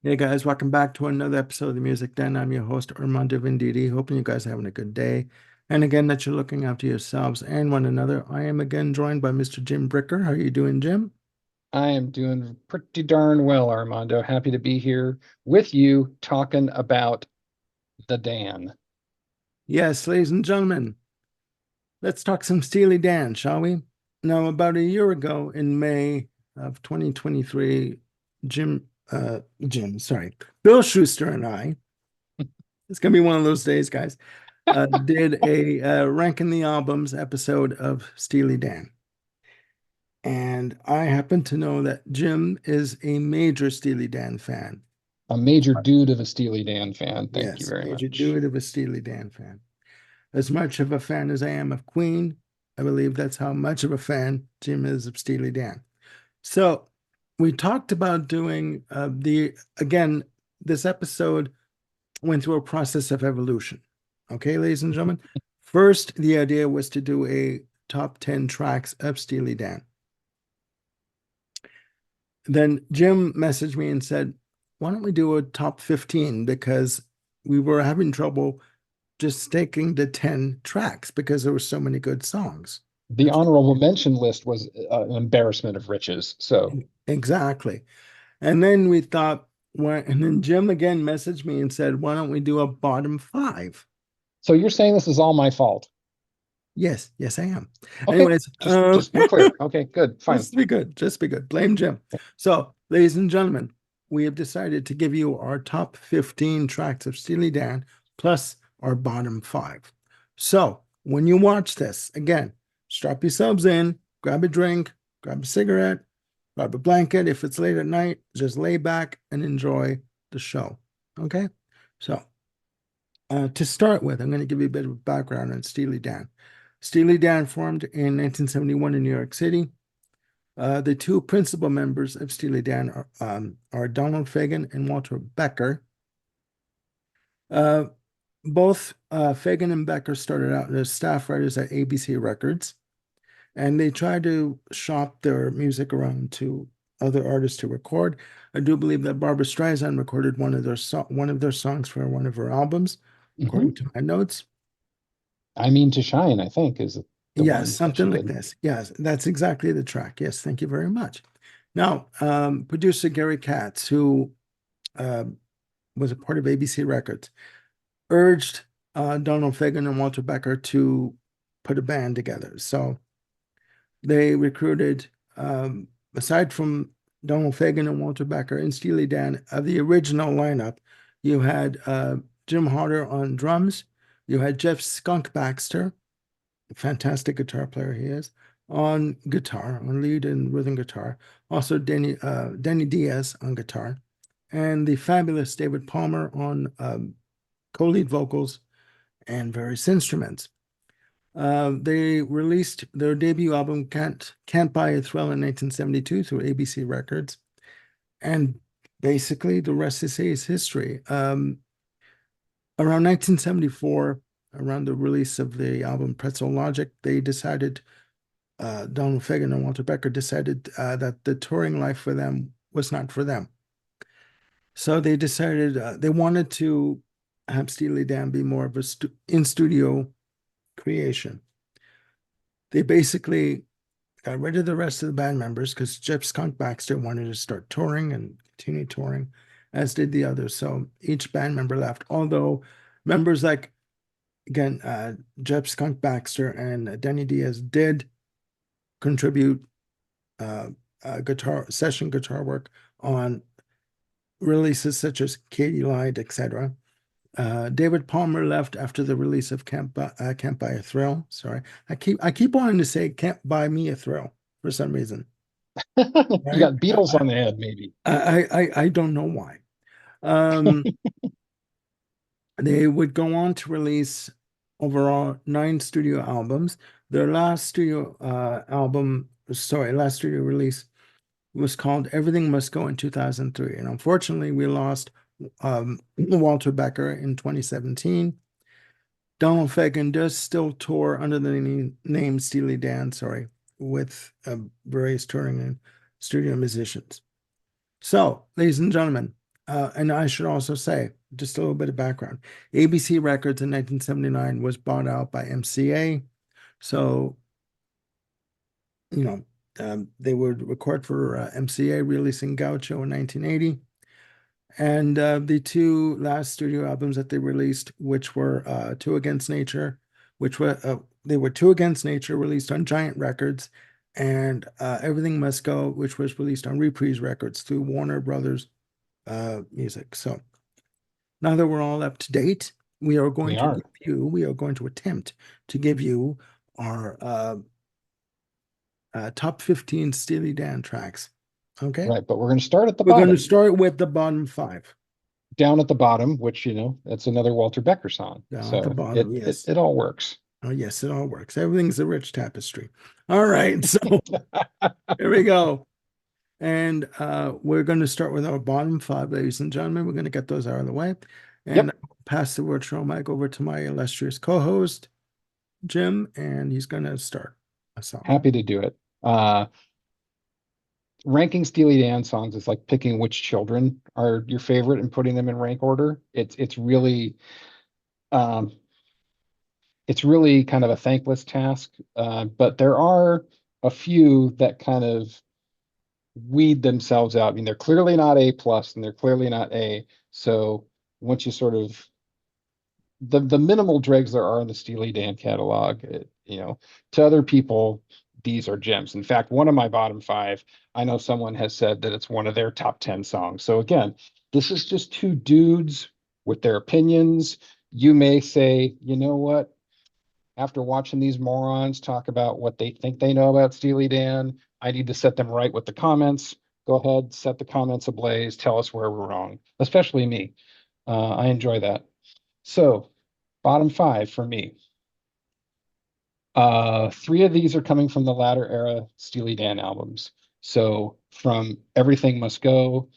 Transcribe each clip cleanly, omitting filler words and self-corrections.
Hey guys, welcome back to another episode of the Music Den. I'm your host, Armando Venditti. Hoping you guys are having a good day. And again, that you're looking after yourselves and one another. I am again joined by Mr. Jim Bricker. How are you doing, Jim? I am doing pretty darn well, Armando. Happy to be here with you talking about the Dan. Yes, ladies and gentlemen, let's talk some Steely Dan, shall we? Now, about a year ago in May of 2023, Bill Schuster and I, it's gonna be one of those days, guys, did a ranking the albums episode of Steely Dan. And I happen to know that Jim is a major Steely Dan fan. A major dude of a Steely Dan fan. Thank you Yes, very major much. dude of a Steely Dan fan. As much of a fan as I am of Queen, I believe that's how much of a fan Jim is of Steely Dan. So we talked about doing again, this episode went through a process of evolution. Okay, ladies and gentlemen. First, the idea was to do a top 10 tracks of Steely Dan. Then Jim messaged me and said, why don't we do a top 15? Because we were having trouble just sticking to 10 tracks because there were so many good songs. The honorable mention list was an embarrassment of riches. So, Exactly. And then we thought, and then Jim again messaged me and said, why don't we do a bottom five? so you're saying this is all my fault? Yes, yes, I am. Okay, Anyways, just we're clear. Okay, good, fine. just be good, just be good. Blame Jim. So, ladies and gentlemen, we have decided to give you our top 15 tracks of Steely Dan plus our bottom five. So, when you watch this, again, strap yourselves in, grab a drink, grab a cigarette, grab a blanket. If it's late at night, just lay back and enjoy the show. Okay? So, to start with, I'm going to give you a bit of background on Steely Dan. Steely Dan formed in 1971 in New York City. The two principal members of Steely Dan are Donald Fagen and Walter Becker. Uh, both Fagen and Becker started out as staff writers at ABC Records, and they tried to shop their music around to other artists to record. I do believe that Barbra Streisand recorded one of their songs for one of her albums, according Hmm. to my notes. I mean to shine, I think, is the Yes, one that she something like did. this. Yes, that's exactly the track. Yes, thank you very much. Now, producer Gary Katz, who uh, was a part of ABC Records, urged Donald Fagen and Walter Becker to put a band together. So they recruited, aside from Donald Fagen and Walter Becker and Steely Dan, of the original lineup, you had Jim Harder on drums, you had Jeff Skunk Baxter, a fantastic guitar player he is, on guitar, on lead and rhythm guitar, also Denny Diaz on guitar, and the fabulous David Palmer on co-lead vocals and various instruments. They released their debut album Can't Buy a Thrill in 1972 through ABC Records, and basically the rest is history. Around 1974, around the release of the album Pretzel Logic, they decided, Donald Fagen and Walter Becker decided that the touring life for them was not for them. So they decided they wanted to have Steely Dan be more of a in studio creation. They basically got rid of the rest of the band members because Jeff Skunk Baxter wanted to start touring and continue touring, as did the others. So each band member left. Although members like, again, Jeff Skunk Baxter and Denny Diaz did contribute guitar session guitar work on releases such as Katie Lied, etc. David Palmer left after the release of Can't Buy a Thrill. Sorry, I keep wanting to say Can't Buy Me a Thrill for some reason. You Right? got Beatles on the head, maybe. I don't know why. Um, they would go on to release overall 9 studio albums. Their last studio last studio release was called Everything Must Go in 2003. And unfortunately, we lost Walter Becker in 2017. Donald Fagen does still tour under the name Steely Dan, sorry, with various touring and studio musicians. So, ladies and gentlemen, And I should also say, just a little bit of background. ABC Records in 1979 was bought out by MCA. So, you know, they would record for MCA, releasing Gaucho in 1980. And the two last studio albums that they released, which were Two Against Nature, which were they were Two Against Nature, released on Giant Records, and Everything Must Go, which was released on Reprise Records through Warner Brothers Music. So now that we're all up to date, We are. we are going to attempt to give you our top 15 Steely Dan tracks. Okay. Right, but we're going to start at the We're going to bottom. start with the bottom five. Down at the bottom, which, that's another Walter Becker song. Down at the So bottom, it yes. it all works. Oh, yes, it all works. Everything's a rich tapestry. All right, so here we go. And we're going to start with our bottom five, ladies and gentlemen. We're going to get those out of the way and Yep, pass the virtual mic over to my illustrious co-host, Jim, and he's going to start us off. happy to do it. Ranking Steely Dan songs is like picking which children are your favorite and putting them in rank order. Um, it's really kind of a thankless task, but there are a few that kind of weed themselves out. I mean, they're clearly not A plus and they're clearly not A. So once you sort of the minimal dregs there are in the Steely Dan catalog, to other people, these are gems. In fact, one of my bottom five, I know someone has said that it's one of their top 10 songs. So again, this is just two dudes with their opinions. You may say, you know what? After watching these morons talk about what they think they know about Steely Dan, I need to set them right with the comments. Go ahead, set the comments ablaze. Tell us where we're wrong, especially me. I enjoy that. So, bottom five for me. Three of these are coming from the latter era Steely Dan albums. So, from Everything Must Go,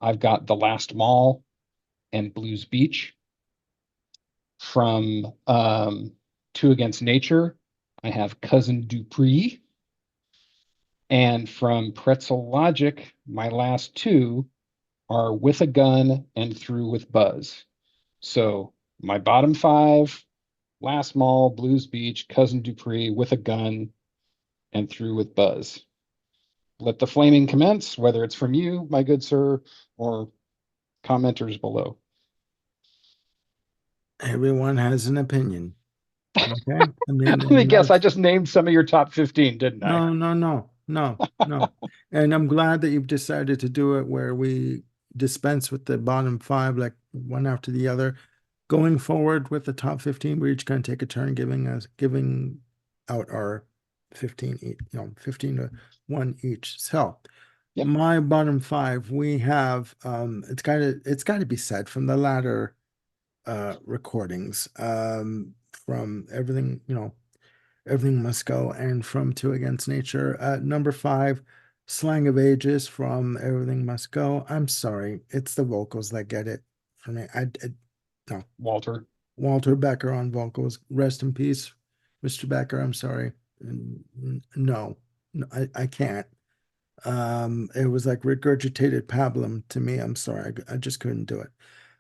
I've got The Last Mall and Blues Beach. From Two Against Nature, I have Cousin Dupree. And from Pretzel Logic, my last two are With a Gun and Through with Buzz. So my bottom five: Last Mall, Blues Beach, Cousin Dupree, With a Gun, and Through with Buzz. Let the flaming commence, whether it's from you, my good sir, or commenters below. Everyone has an opinion. Okay. I mean, Let me and guess, I that's just named some of your top 15, didn't I? no, no, no, no, no. And I'm glad that you've decided to do it where we dispense with the bottom five, like one after the other. Going forward with the top 15, we're each going to take a turn giving out our 15 each, 15 to one each. So Yep. my bottom five, we have it's gotta be said from the latter recordings. From everything, Everything Must Go, and from Two Against Nature. Number five, Slang of Ages from Everything Must Go. I'm sorry, it's the vocals that get it for me. No, Walter. Walter Becker on vocals. Rest in peace, Mr. Becker. I'm sorry. No, no, I can't. It was like regurgitated pablum to me. I'm sorry, I just couldn't do it.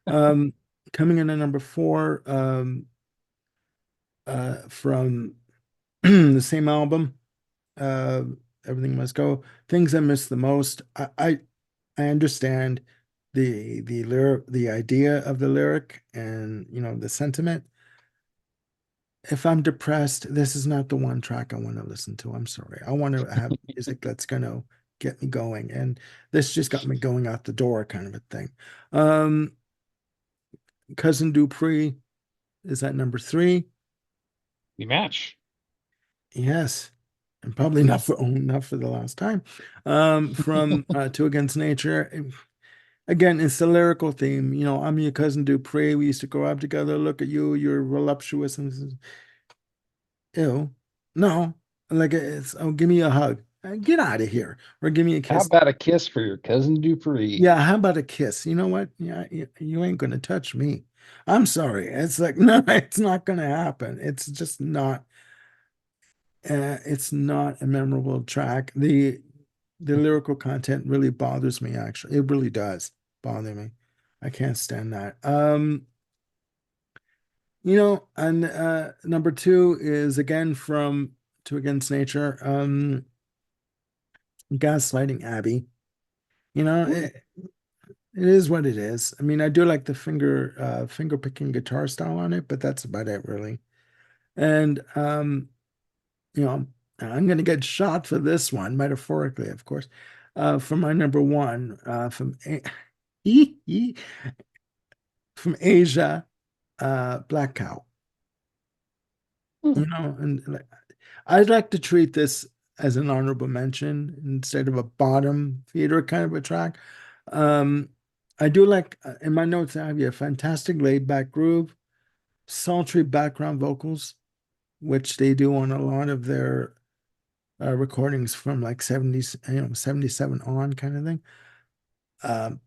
Um, Coming in at number four, from the same album, uh, Everything Must Go. Things I miss the most. I understand the idea of the lyric and the sentiment. If I'm depressed, this is not the one track I want to listen to. I'm sorry. I want to have music that's gonna get me going, and this just got me going out the door, kind of a thing. Um, Cousin Dupree is at number three. We match. Yes, and probably not for the last time. From Two Against Nature. Again, it's the lyrical theme. I'm your cousin Dupree. We used to grow up together. Look at you, you're voluptuous and ew. No, like give me a hug. Get out of here, or give me a How kiss. about a kiss for your cousin Dupree? Yeah, how about a kiss? You know what? Yeah, you ain't gonna touch me. I'm sorry. It's like no, it's not gonna happen. It's just not. It's not a memorable track. The lyrical content really bothers me. Actually, it really does bother me. I can't stand that. And number two is again from Two Against Nature, Gaslighting Abby. You know, Ooh. it is what it is. I mean, I do like the finger picking guitar style on it, but that's about it really. And you know, I'm gonna get shot for this one, metaphorically, of course, for my number one, from Asia, Black Cow. Hmm. And like, I'd like to treat this as an honorable mention instead of a bottom theater kind of a track. Um, I do like in my notes I have a fantastic laid back groove, sultry background vocals, which they do on a lot of their recordings from like 70s, 77 on kind of thing. Um,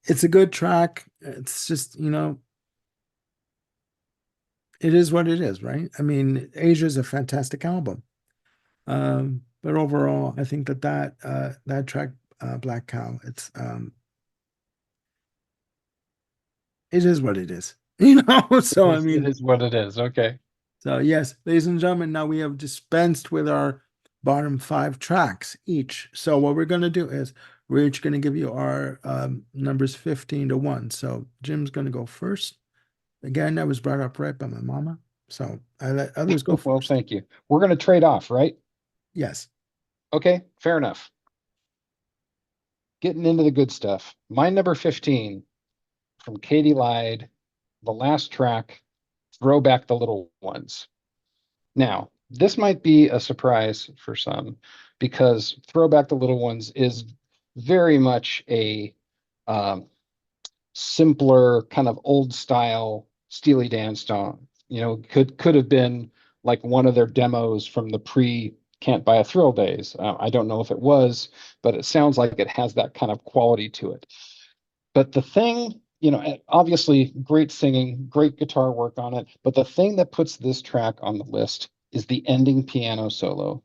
it's a good track. It's just, it is what it is, right? I mean, Asia is a fantastic album. But overall, I think that track, Black Cow, it is what it is, So I It mean, is what it is. Okay. so yes, ladies and gentlemen, now we have dispensed with our bottom five tracks each. So what we're gonna do is we're each gonna give you our numbers 15 to 1. So Jim's gonna go first. Again, that was brought up right by my mama. So I let others go Well, first. thank you. We're going to trade off, right? Yes. Okay, fair enough. Getting into the good stuff. My number 15 from Katie Lied, the last track, Throw Back the Little Ones. Now, this might be a surprise for some because Throw Back the Little Ones is very much a um, simpler, kind of old style Steely Dan song. Could have been like one of their demos from the pre Can't Buy a Thrill days. I don't know if it was, but it sounds like it has that kind of quality to it. But the thing, obviously great singing, great guitar work on it. But the thing that puts this track on the list is the ending piano solo.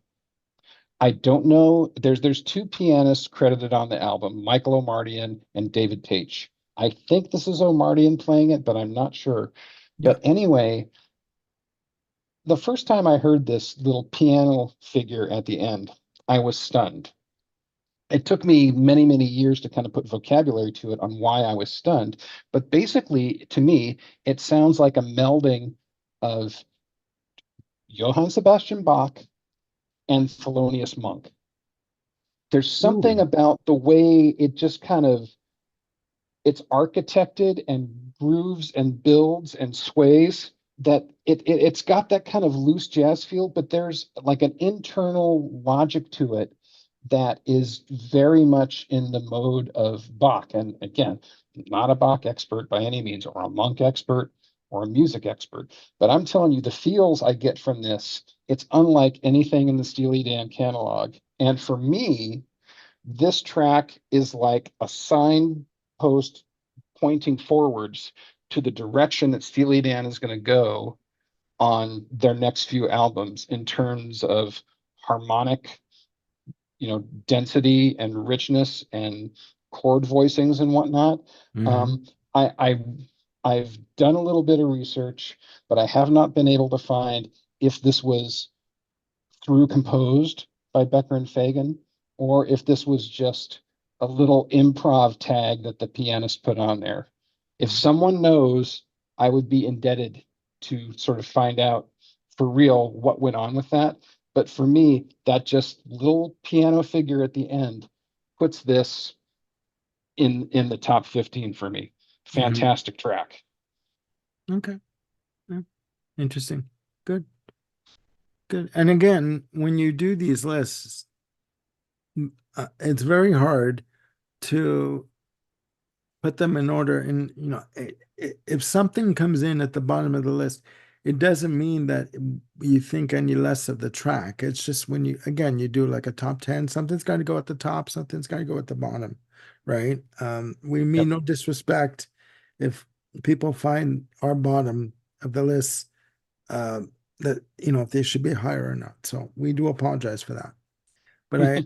I don't know. There's two pianists credited on the album, Michael Omartian and David Paich. I think this is Omartian playing it, but I'm not sure. Yeah. But anyway, the first time I heard this little piano figure at the end, I was stunned. It took me many, many years to kind of put vocabulary to it on why I was stunned. But basically, to me, it sounds like a melding of Johann Sebastian Bach and Thelonious Monk. There's something Ooh. about the way it just kind of it's architected and grooves and builds and sways that it's got that kind of loose jazz feel, but there's like an internal logic to it that is very much in the mode of Bach. And again, not a Bach expert by any means, or a Monk expert or a music expert, but I'm telling you, the feels I get from this, it's unlike anything in the Steely Dan catalog. And for me, this track is like a signpost pointing forwards to the direction that Steely Dan is going to go on their next few albums in terms of harmonic, density and richness and chord voicings and whatnot. Hmm. Um, I, I I've done a little bit of research, but I have not been able to find if this was through composed by Becker and Fagan, or if this was just a little improv tag that the pianist put on there. If someone knows, I would be indebted to sort of find out for real what went on with that. But for me, that just little piano figure at the end puts this in the top 15 for me. Hmm. Fantastic track. Okay. Yeah. Interesting. Good. Good. And again, when you do these lists, it's very hard to put them in order. And, if something comes in at the bottom of the list, it doesn't mean that you think any less of the track. It's just when again, you do like a top 10, something's got to go at the top, something's got to go at the bottom, right? We mean Yep. no disrespect if people find our bottom of the list, that, if they should be higher or not. So we do apologize for that. But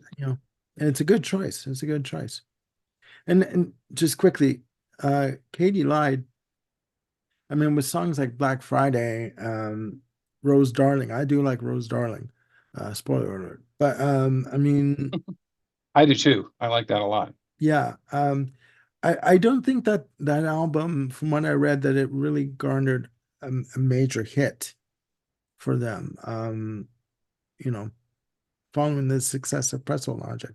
it's a good choice. It's a good choice. And just quickly, Katie lied. I mean, with songs like Black Friday, Rose Darling, I do like Rose Darling. Spoiler alert. But I mean, I do too. I like that a lot. yeah, I don't think that that album, from what I read, that it really garnered a major hit for them. You know, following the success of Pretzel Logic.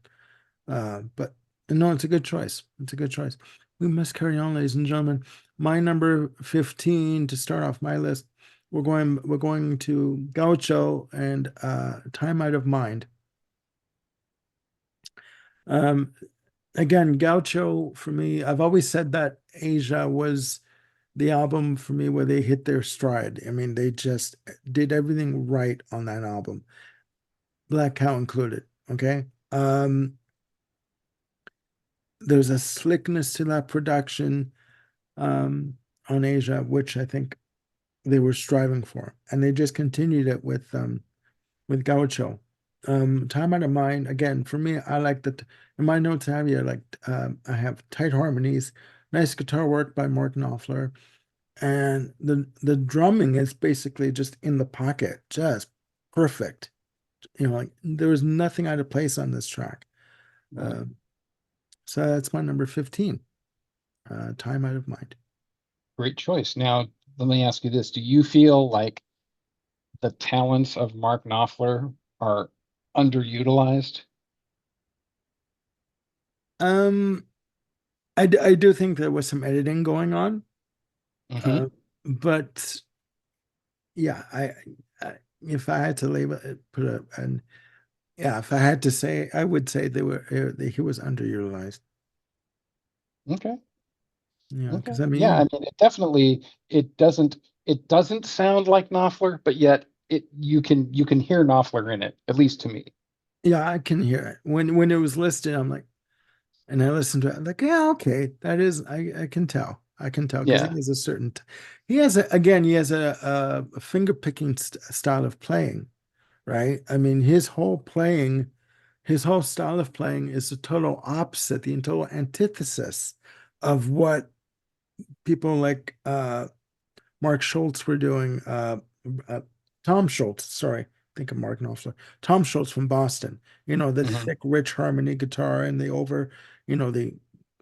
But no, it's a good choice. It's a good choice. We must carry on, ladies and gentlemen. My number 15 to start off my list. We're going to Gaucho and Time Out of Mind. Um, Again, Gaucho for me, I've always said that Asia was the album for me where they hit their stride. I mean, they just did everything right on that album, Black Cow included. Okay. There's a slickness to that production um, on Asia, which I think they were striving for, and they just continued it with Gaucho. Time Out of Mind, again, for me, I like that. In my notes, I have here like I have tight harmonies, nice guitar work by Mark Knopfler, and the drumming is basically just in the pocket, just perfect. Like there was nothing out of place on this track. Right. Uh, so that's my number 15, Time Out of Mind. Great choice. Now, let me ask you this. Do you feel like the talents of Mark Knopfler are underutilized? Um, I do think there was some editing going on, Hmm. uh, but yeah, I if I had to label it, put a and yeah, if I had to say, I would say he was underutilized. Okay. Because Okay. I Yeah, I mean, mean, it doesn't sound like Knopfler, but yet you can hear Knopfler in it, at least to me. yeah, I can hear it when it was listed. I'm like, and I listened to it. I'm like, yeah, okay, that is, I can tell because he Yeah. has a certain, he has a, again, he has a finger picking style of playing, right? I mean, his whole style of playing is the total opposite, the total antithesis of what people like Mark Schultz were doing. Uh, Tom Schultz, sorry, think of Mark Knopfler. Tom Schultz from Boston. The Hmm. thick, rich harmony guitar and the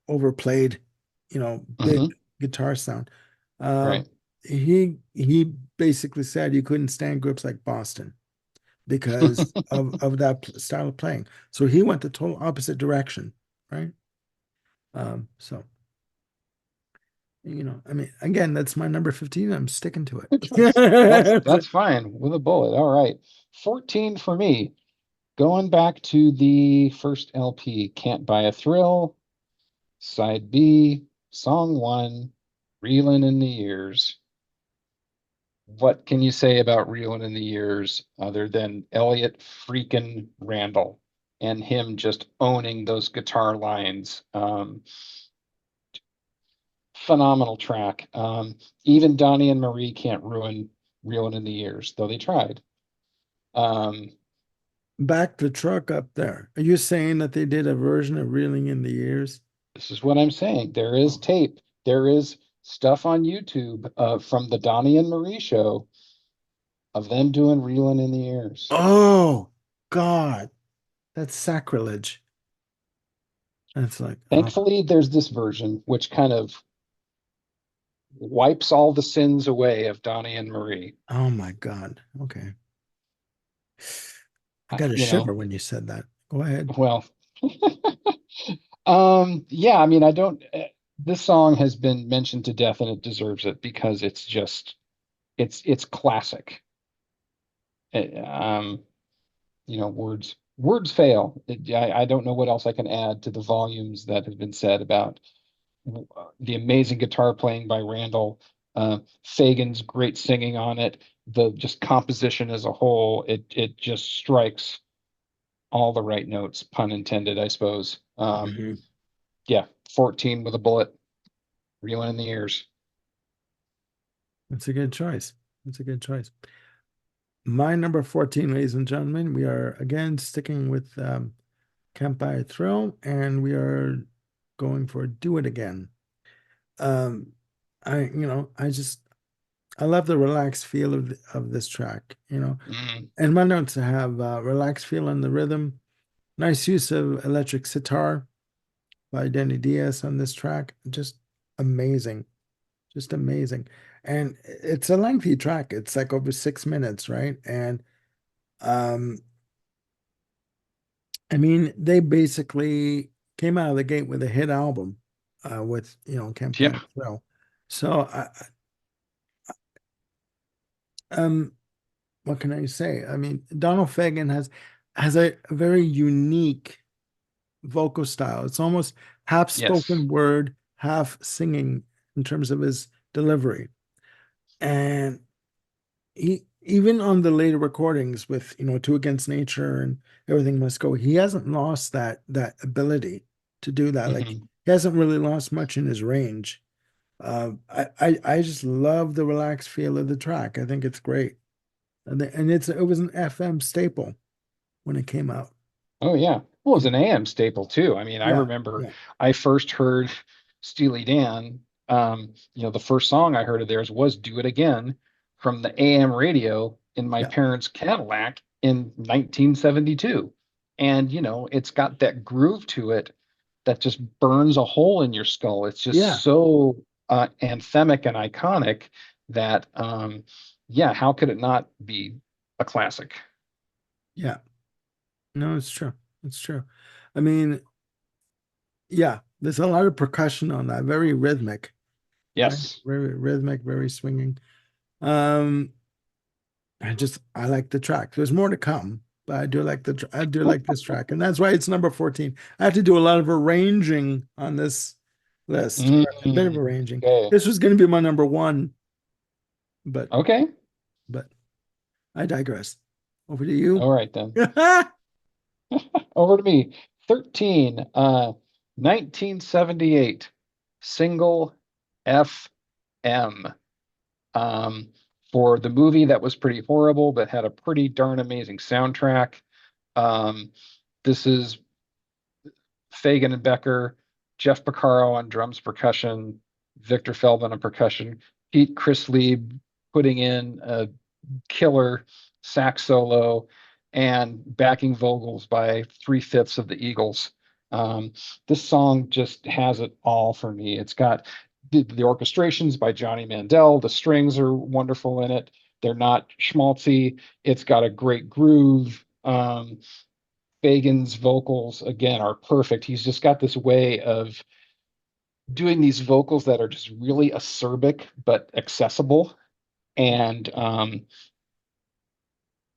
overplayed, big Hmm. guitar sound. Um, Right. he basically said he couldn't stand groups like Boston because of that style of playing. So he went the total opposite direction, right? So I mean, again, that's my number 15. I'm sticking to Good choice. That's it. that's fine with a bullet. All right. 14 for me. Going back to the first LP, Can't Buy a Thrill, side B, song one, Reelin' in the Years. What can you say about Reelin' in the Years other than Elliot freaking Randall and him just owning those guitar lines? Phenomenal track. Even Donnie and Marie can't ruin Reelin' in the Years, though they tried. Um, Back the truck up there. Are you saying that they did a version of Reeling in the Years? This is what I'm saying. There is Oh, tape. There is stuff on YouTube from the Donnie and Marie show of them doing Reelin' in the Years. oh God, that's sacrilege. That's like, Thankfully, there's this version which kind of wipes all the sins away of Donnie and Marie. oh my God. Okay. I I, got a you shiver know, when you said that. Go ahead. well, yeah, I mean, I don't. This song has been mentioned to death, and it deserves it because it's classic. It, words fail. I don't know what else I can add to the volumes that have been said about the amazing guitar playing by Randall, Fagen's great singing on it, the just composition as a whole. It just strikes all the right notes, pun intended, I suppose. Mhm. Yeah, 14 with a bullet, reeling in the ears. That's a good choice. That's a good choice. My number 14, ladies and gentlemen, we are again sticking with Camp by a Thrill, and we are going for Do It Again. Um, I just I love the relaxed feel of this track, Mm, And my notes have relaxed feel on the rhythm, nice use of electric sitar by Danny Diaz on this track. Amazing, just amazing. And it's a lengthy track. It's like over 6 minutes, right? And um, I mean, they basically came out of the gate with a hit album with, yeah. Campaign Thrill. So, um, what can I say? I mean, Donald Fagen has a very unique vocal style. It's almost half Yes. spoken word, half singing in terms of his delivery. And he even on the later recordings with, Two Against Nature and Everything Must Go, he hasn't lost that ability to do that. Like Hmm. he hasn't really lost much in his range. I just love the relaxed feel of the track. I think it's great. And it was an FM staple when it came out. Oh yeah. Well, it was an AM staple too. I mean, I Yeah, remember yeah, I first heard Steely Dan. The first song I heard of theirs was "Do It Again" from the AM radio in my yeah, parents' Cadillac in 1972. And it's got that groove to it that just burns a hole in your skull. It's yeah, just so anthemic and iconic that yeah, how could it not be a classic? yeah. No, it's true. It's true. I mean, yeah, there's a lot of percussion on that, very rhythmic, right? Yes. Very rhythmic, very swinging. Um, I like the track. There's more to come, but I do like this track, and that's why it's number 14. I had to do a lot of arranging on this list, a bit of Mm, arranging. okay. This was going to be my number one, but Okay. but I digress. Over to you. All right then. Over to me. 13, 1978, single FM. Um, for the movie that was pretty horrible, but had a pretty darn amazing soundtrack. Um, this is Fagan and Becker, Jeff Porcaro on drums, percussion, Victor Feldman on percussion, Pete Chrisley putting in a killer sax solo and backing vocals by three-fifths of the Eagles. Um, this song just has it all for me. It's got the orchestrations by Johnny Mandel. The strings are wonderful in it. They're not schmaltzy. It's got a great groove. Fagan's vocals again are perfect. He's just got this way of doing these vocals that are just really acerbic but accessible. And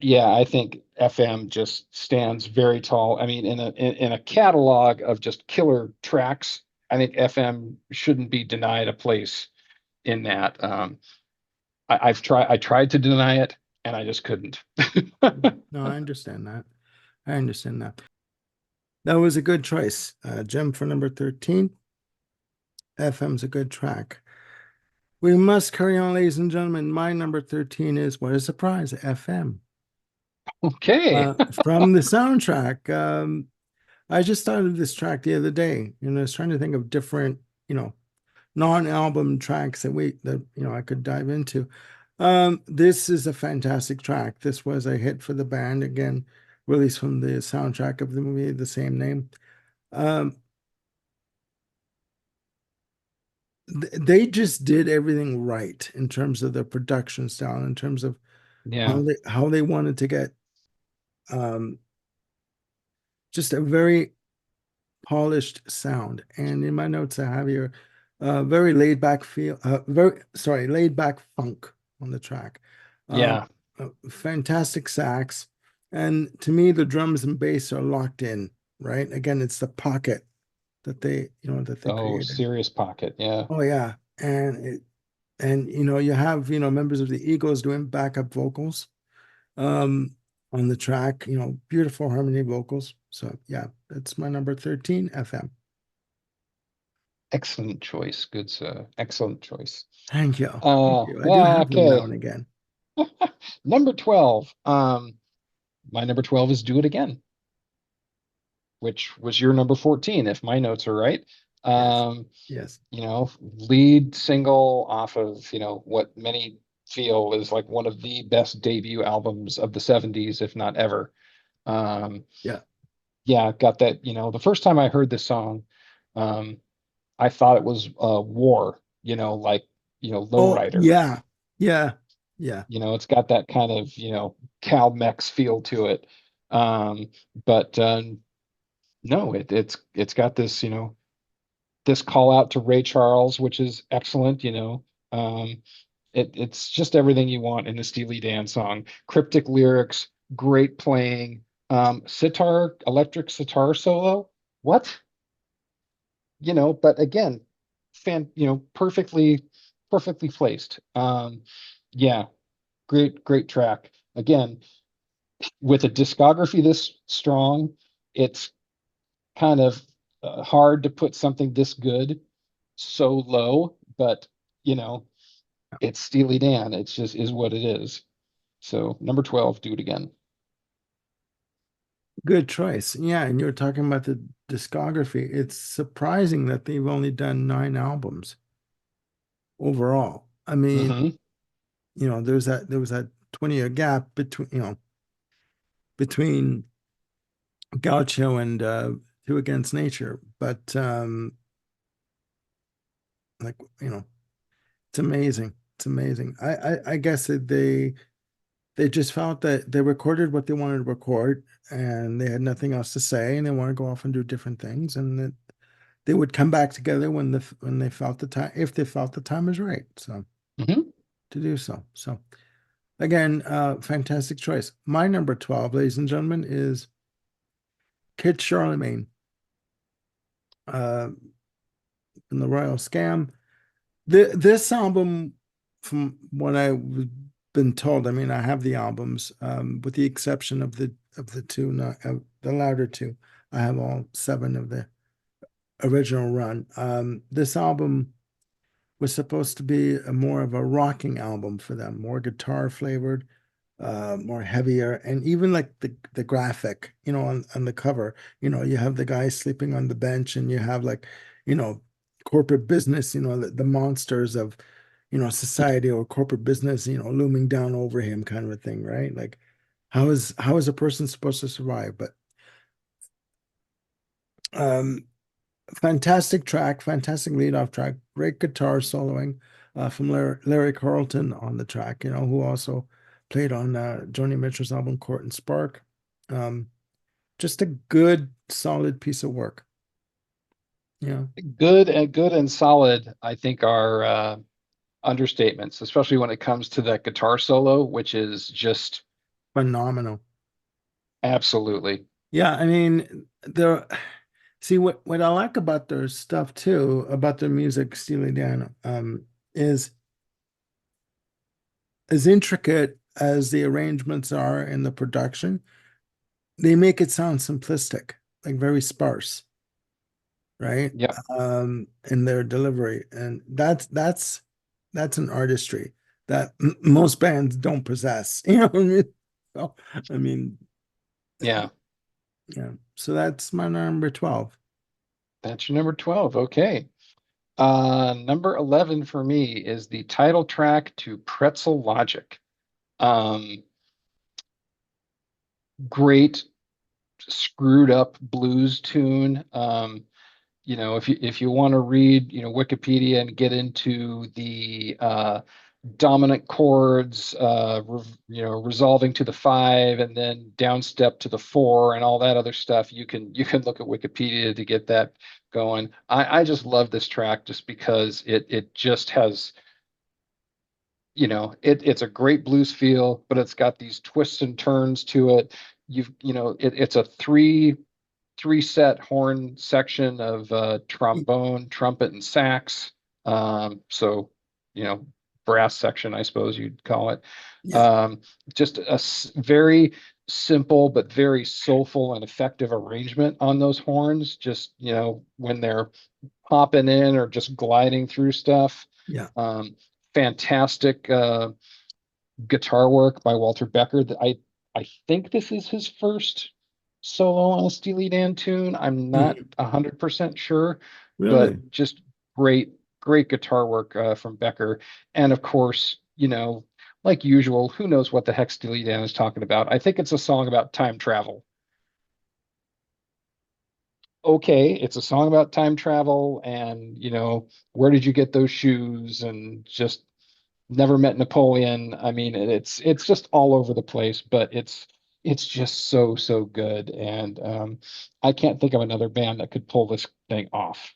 yeah, I think FM just stands very tall. I mean, in a catalog of just killer tracks, I think FM shouldn't be denied a place in that. I tried to deny it, and I just couldn't. No, I understand that. I understand that. That was a good choice. Gem for number 13. FM's a good track. We must carry on, ladies and gentlemen. My number 13 is what a surprise, FM. Okay. From the soundtrack. I just started this track the other day, I was trying to think of different, non-album tracks that I could dive into. This is a fantastic track. This was a hit for the band, again, released from the soundtrack of the movie, the same name. Um, they just did everything right in terms of the production style, in terms of Yeah. how they wanted to get um, just a very polished sound. And in my notes, I have here very laid back feel, laid back funk on the track. Uh, Yeah. Fantastic sax. And to me, the drums and bass are locked in, right? Again, it's the pocket that they Oh, created. serious pocket. Yeah. Oh yeah. You have, members of the Eagles doing backup vocals um on the track, beautiful harmony vocals. So yeah, that's my number 13, FM. Excellent choice. Good, sir. Excellent choice. Thank you. Thank you. I do Yeah, have them now okay. and again. Number 12. My number 12 is Do It Again, which was your number 14, if my notes are right. Yes. Um, Yes. lead single off of, what many feel is like one of the best debut albums of the 70s, if not ever. Um, Yeah. yeah, got that, the first time I heard this song, um, I thought it was War, like, Oh, Lowrider. yeah. Yeah. Yeah. It's got that kind of, Cal Mex feel to it. Um, but no, it's got this, this call out to Ray Charles, which is excellent. It's just everything you want in a Steely Dan song. Cryptic lyrics, great playing, electric sitar solo. What? But again, perfectly placed. Yeah, great track. Again, with a discography this strong, it's kind of hard to put something this good so low, but you know, it's Steely Dan. It's just is what it is. So number 12, do it again. Good choice. Yeah, and you were talking about the discography. It's surprising that they've only done 9 albums overall. I mean, Hmm. there was that 20-year gap between Gaucho and Two Against Nature. But like, it's amazing. It's amazing. I guess that they just felt that they recorded what they wanted to record and they had nothing else to say and they want to go off and do different things and that they would come back together when they felt the time, if they felt the time was right, so Hmm. to do so. So again, fantastic choice. My number 12, ladies and gentlemen, is Kid Charlemagne, uh from the Royal Scam. This album, from what I've been told, I mean, I have the albums, with the exception of the two, not the latter two. I have all 7 of the original run. This album was supposed to be more of a rocking album for them, more guitar flavored, more heavier, and even like the graphic, on the cover, you have the guy sleeping on the bench, and you have like, you know, corporate business, the monsters of, society or corporate business, looming down over him, kind of a thing, right? Like, how is a person supposed to survive? But um, fantastic track, fantastic lead off track, great guitar soloing from Larry Carlton on the track, who also played on Joni Mitchell's album Court and Spark. Um, just a good, solid piece of work. Yeah, Good and solid, I think, are understatements, especially when it comes to that guitar solo, which is just phenomenal. absolutely. Yeah, I mean, see what I like about their stuff too, about their music, Steely Dan, is as intricate as the arrangements are in the production, they make it sound simplistic, like very sparse, right? Yeah, In their delivery, and that's an artistry that most bands don't possess. You know what I mean? So, I mean, uh, yeah. yeah. So that's my number 12. That's your number 12. Okay. Number 11 for me is the title track to Pretzel Logic. Um, Great screwed up blues tune. If you want to read, Wikipedia and get into the dominant chords, resolving to the 5 and then down step to the 4 and all that other stuff, you can look at Wikipedia to get that going. I just love this track just because it just has, it's a great blues feel, but it's got these twists and turns to it. It's a three set horn section of trombone, trumpet, and sax. So, you know, brass section, I suppose you'd call it. Yeah, Um, just a very simple but very soulful and effective arrangement on those horns. Just, when they're popping in or just gliding through stuff. yeah. Um, Fantastic guitar work by Walter Becker. That I think this is his first solo on a Steely Dan tune. I'm not Mhm. 100% sure, Really? but just great, great guitar work from Becker. And of course, like usual, who knows what the heck Steely Dan is talking about? I think it's a song about time travel. Okay, it's a song about time travel, and where did you get those shoes? And just never met Napoleon. I mean, it's just all over the place, but it's just so so good, and I can't think of another band that could pull this thing off.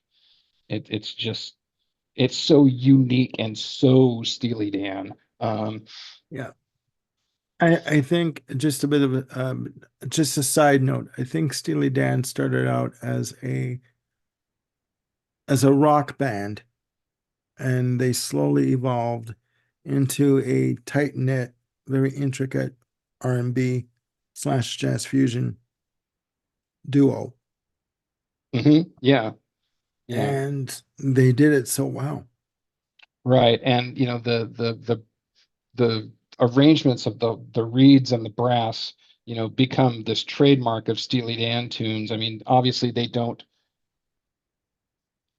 It's so unique and so Steely Dan. Yeah. I think just a bit of just a side note. I think Steely Dan started out as a rock band, and they slowly evolved into a tight-knit, very intricate R&B slash jazz fusion duo. Yeah, yeah, And they did it so well. right. And the arrangements of the reeds and the brass, become this trademark of Steely Dan tunes. I mean, obviously they don't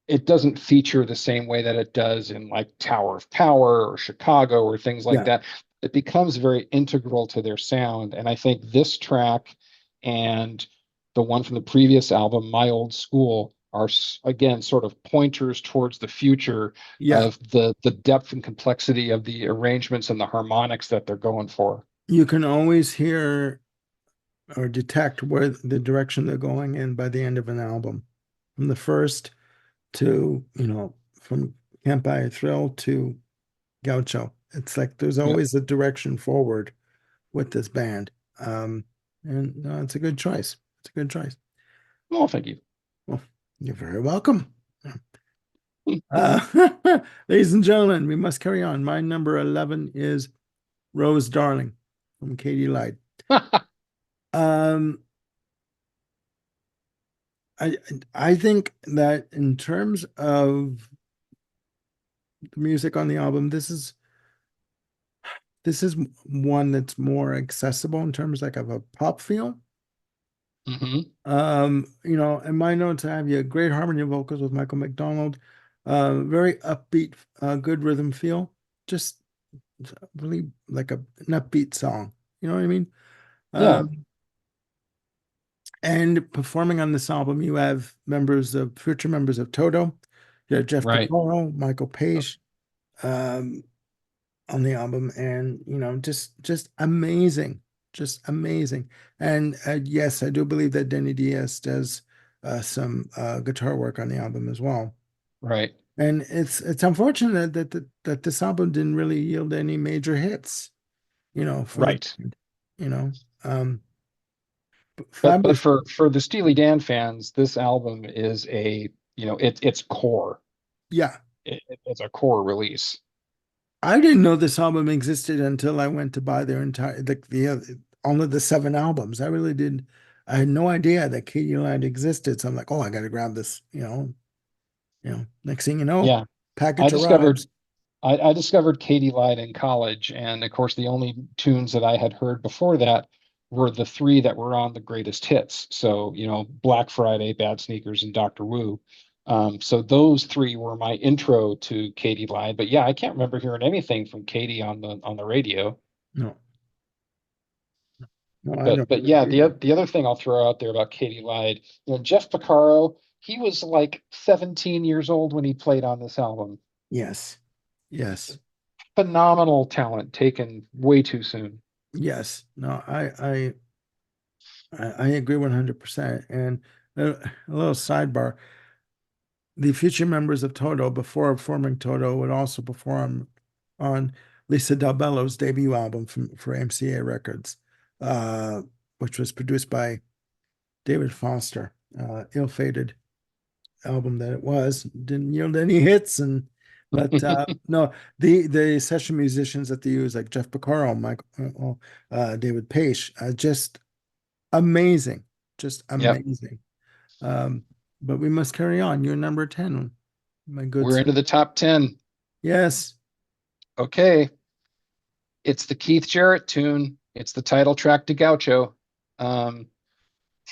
it doesn't feature the same way that it does in like Tower of Power or Chicago or things like Yeah, that. It becomes very integral to their sound. And I think this track and the one from the previous album, My Old School, are again sort of pointers towards the future yeah. of the depth and complexity of the arrangements and the harmonics that they're going for. You can always hear or detect where the direction they're going in by the end of an album. From the first to, from Can't Buy a Thrill to Gaucho. It's like there's Yeah. always a direction forward with this band. Um, and no, it's a good choice. It's a good choice. Oh, thank you. Well, you're very welcome. Ladies and gentlemen, we must carry on. My number 11 is Rose Darling from Katie Lied. Um, I I think that in terms of the music on the album, this is one that's more accessible in terms like of a pop feel. In my notes, I have you great harmony of vocals with Michael McDonald, very upbeat, good rhythm feel, just really like an upbeat song. You know what I mean? Yeah, Um, and performing on this album, you have future members of Toto. You have Jeff right, Porcaro, Michael Page, um, on the album, and just amazing, just amazing. And yes, I do believe that Denny Diaz does some guitar work on the album as well. right, And it's unfortunate that this album didn't really yield any major hits, for the right. you know um But fabulous. for the Steely Dan fans, this album is it's core. Yeah, It's a core release. I didn't know this album existed until I went to buy their entire all of the seven albums. I really did. I had no idea that Katie Land existed. So I'm like, oh, I got to grab this. Next thing you know, Yeah, I package discovered arrives. I discovered Katie Lied in college, and of course the only tunes that I had heard before that were the three that were on the greatest hits. So, Black Friday, Bad Sneakers, and Dr. Wu. So those three were my intro to Katie Lied. But yeah, I can't remember hearing anything from Katie on the radio. No, no, I But don't but yeah, remember either. the other thing I'll throw out there about Katie Lied, Jeff Porcaro, he was like 17 years old when he played on this album. Yes, yes, Phenomenal talent taken way too soon. yes. No, I agree 100%. And a little sidebar: the future members of Toto, before forming Toto, would also perform on Lisa Del Bello's debut album for MCA Records, uh, which was produced by David Foster. Ill-fated album that it was, didn't yield any hits, and but no, the session musicians that they use, like Jeff Porcaro, Michael, David Page, just amazing, just Yep. amazing. Um, but we must carry on. You're number 10, my good We're sir. into the top 10. Yes. Okay. It's the Keith Jarrett tune. It's the title track to Gaucho. Um,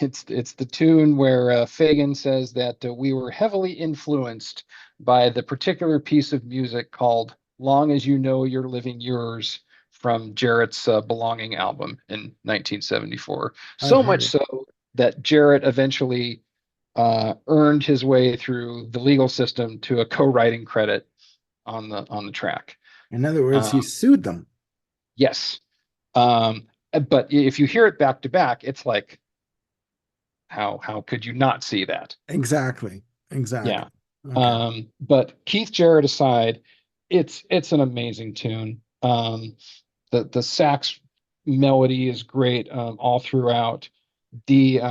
It's the tune where Fagan says that we were heavily influenced by the particular piece of music called "Long as You Know You're Living Yours" from Jarrett's Belonging album in 1974. I've So heard much it. so that Jarrett eventually earned his way through the legal system to a co-writing credit on the track. In other words, he Um, sued them. yes, but if you hear it back to back, it's like how could you not see that? Exactly. Yeah. Exactly. Okay. But Keith Jarrett aside, it's an amazing tune. The sax melody is great all throughout. The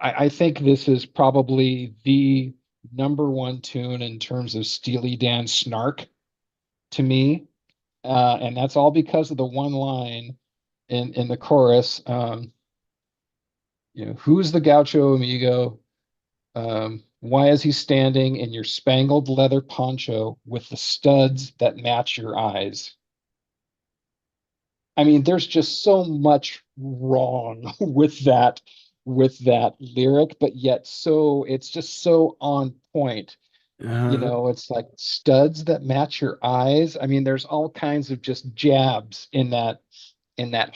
I think this is probably the number one tune in terms of Steely Dan snark to me, and that's all because of the one line in the chorus. Who's the gaucho amigo? Why is he standing in your spangled leather poncho with the studs that match your eyes? I mean, there's just so much wrong with that lyric, but yet it's just so on point. Uh, It's like studs that match your eyes. I mean, there's all kinds of just jabs in that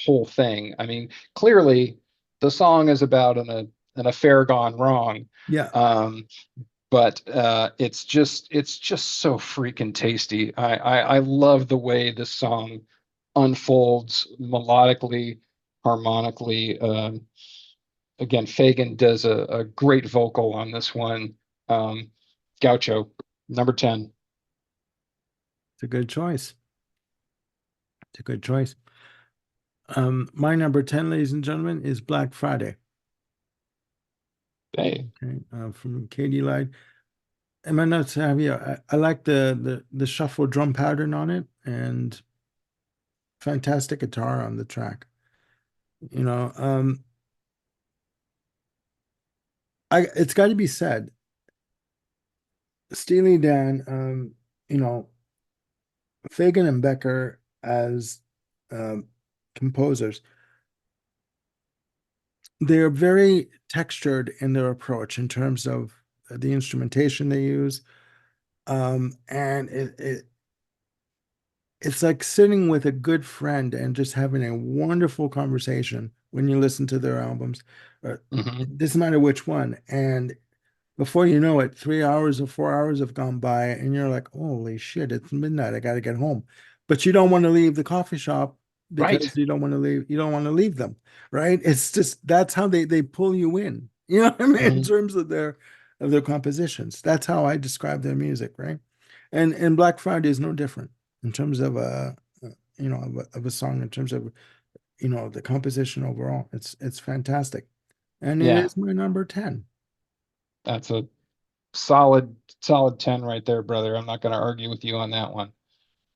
whole thing. I mean, clearly the song is about an affair gone wrong. yeah. Um, but it's just so freaking tasty. I love the way this song unfolds melodically, harmonically. Again, Fagan does a great vocal on this one. Um, Gaucho, number 10. It's a good choice. It's a good choice. My number 10, ladies and gentlemen, is Black Friday. Hey, Okay. From Katie Lied. In my notes have you, I like the shuffle drum pattern on it and fantastic guitar on the track. You know, it's got to be said, Steely Dan, you know, Fagan and Becker as um, composers, they're very textured in their approach in terms of the instrumentation they use. And it's like sitting with a good friend and just having a wonderful conversation when you listen to their albums. mhm, It doesn't matter which one. And before you know it, 3 hours or 4 hours have gone by, and you're like, holy shit, it's midnight. I got to get home. But you don't want to leave the coffee shop right. because you don't want to leave them, right? It's just that's how they pull you in. You know what I mean? In Mhm, terms of their compositions. That's how I describe their music, right? And Black Friday is no different in terms of of a song, in terms of the composition overall. It's fantastic. And it Yeah, is my number 10. that's a solid 10 right there, brother. I'm not going to argue with you on that one.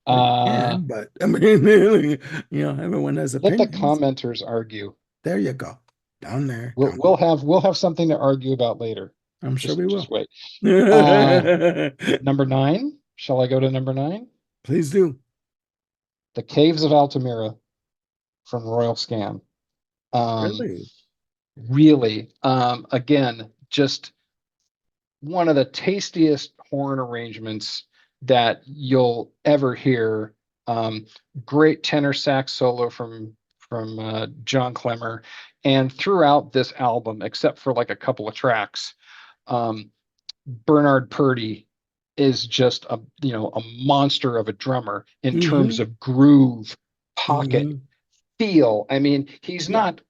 Well, you Uh, can, but I mean, everyone has Let the opinions. commenters argue. There you go. Down there, We'll down we'll there. have we'll have something to argue about later. I'm sure we Just will. wait. Number 9. Shall I go to number 9? Please do. The Caves of Altamira from Royal Scam. Um, Really? Really, again, just one of the tastiest horn arrangements that you'll ever hear. Um, Great tenor sax solo from John Clemmer, and throughout this album, except for like a couple of tracks, um, Bernard Purdie is just a monster of a drummer in terms Mm-hmm. of groove, pocket, Mm-hmm. feel. I mean, he's Yeah. not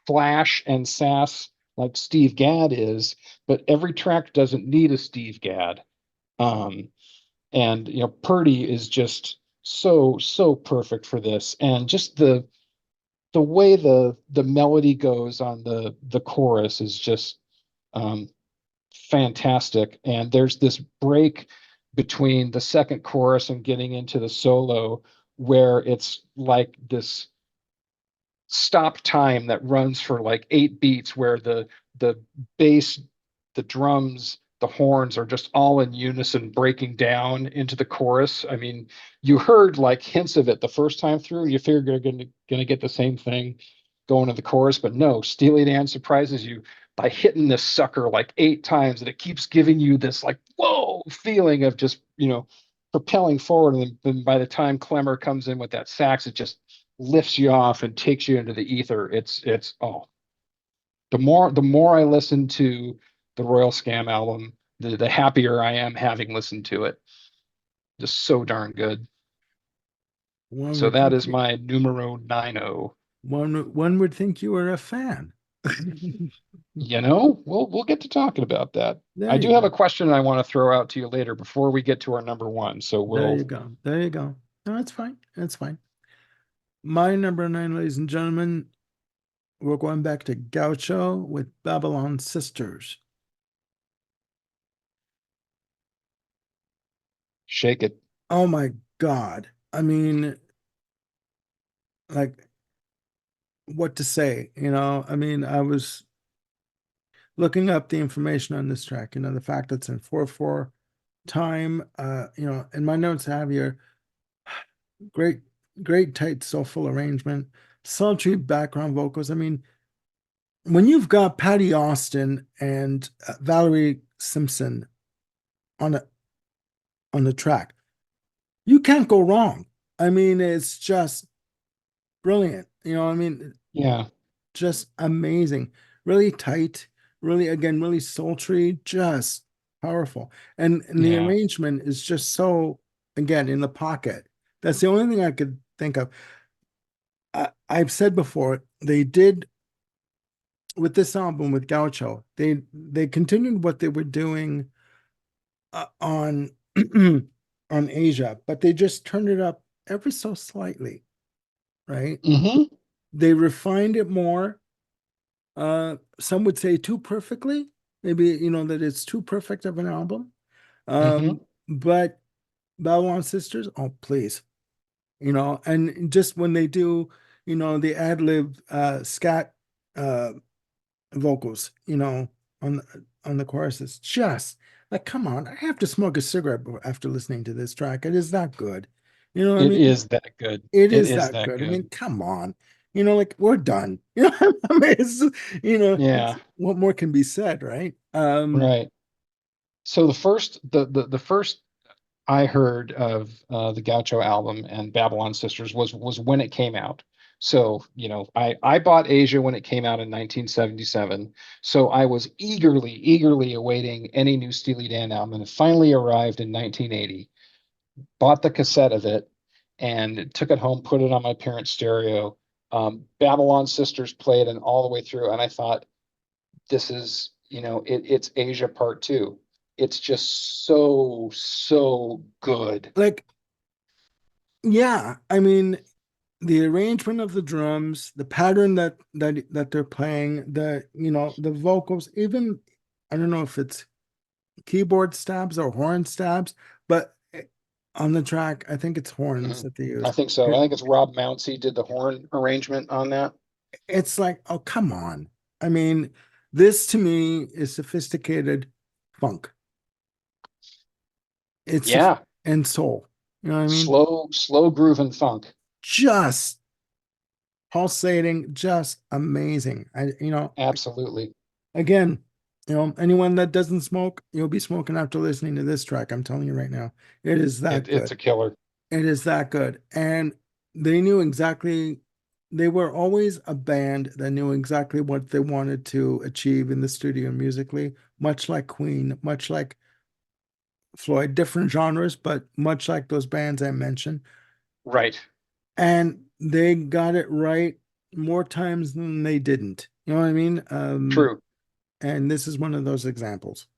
flash and sass like Steve Gadd is, but every track doesn't need a Steve Gadd. Um, and Purdy is just so perfect for this, and just the way the melody goes on the chorus is just um, fantastic. And there's this break between the second chorus and getting into the solo where it's like this stop time that runs for like 8 beats where the bass, the drums, the horns are just all in unison breaking down into the chorus. I mean, you heard like hints of it the first time through. You figured you're gonna get the same thing. going to the chorus. But no, Steely Dan surprises you by hitting this sucker like 8 times, and it keeps giving you this like whoa feeling of just propelling forward. And then by the time Clemmer comes in with that sax, it just lifts you off and takes you into the ether. It's oh, the more I listen to the Royal Scam album, the happier I am having listened to it. Just so darn good. One So would that think is you, my numero 90. one would think you were a fan. We'll get to talking about that. There I you do have a go. question I want to throw out to you later before we get to our number one. So There we'll you go. There you go. No, it's fine. It's fine. My number nine, ladies and gentlemen, we're going back to Gaucho with Babylon Sisters. shake it. Oh my God. I mean, like, what to say? I mean, I was looking up the information on this track, the fact that it's in 4/4 time, in my notes I have here, great, great tight soulful arrangement, sultry background vocals. I mean, when you've got Patty Austin and Valerie Simpson on a on the track, you can't go wrong. I mean, it's just brilliant. I mean, Yeah, just amazing. Really tight, really, again, really sultry, just powerful. And the yeah. arrangement is just so, again, in the pocket. That's the only thing I could think of. I've said before, they did with this album with Gaucho, they continued what they were doing on on Asia, but they just turned it up ever so slightly, right? Mm-hmm. They refined it more. Some would say too perfectly. Maybe that it's too perfect of an album. Mm-hmm. But Babylon Sisters, oh please, and just when they do, the ad lib scat uh vocals, on the choruses, just like come on, I have to smoke a cigarette after listening to this track. It is that good. I It mean, is that good. it It is is that that good. I mean, good. come on. Like we're done. I mean, Yeah, what more can be said, right? right. So the first I heard of the Gaucho album and Babylon Sisters was when it came out. So, I bought Asia when it came out in 1977. So I was eagerly awaiting any new Steely Dan album, and it finally arrived in 1980. Bought the cassette of it and took it home, put it on my parents' stereo. Babylon Sisters played and all the way through, and I thought, this is, it's Asia Part Two. It's just so good. Like, yeah, I mean, the arrangement of the drums, the pattern that they're playing, the vocals, even I don't know if it's keyboard stabs or horn stabs, but on the track, I think it's horns Mhm. that they I use. think so. I It, think it's Rob Mounsey did the horn arrangement on that. it's like, oh, come on. I mean, this to me is sophisticated funk. It's Yeah, and soul. You know what I mean? slow groove and funk. Just pulsating, just amazing. Absolutely. Again, anyone that doesn't smoke, you'll be smoking after listening to this track. I'm telling you right now, it is that It's good. a killer. It is that good. And they knew exactly, they were always a band that knew exactly what they wanted to achieve in the studio musically, much like Queen, much like Floyd, different genres, but much like those bands I mentioned. Right. And they got it right more times than they didn't. You know what I mean? True. And this is one of those examples.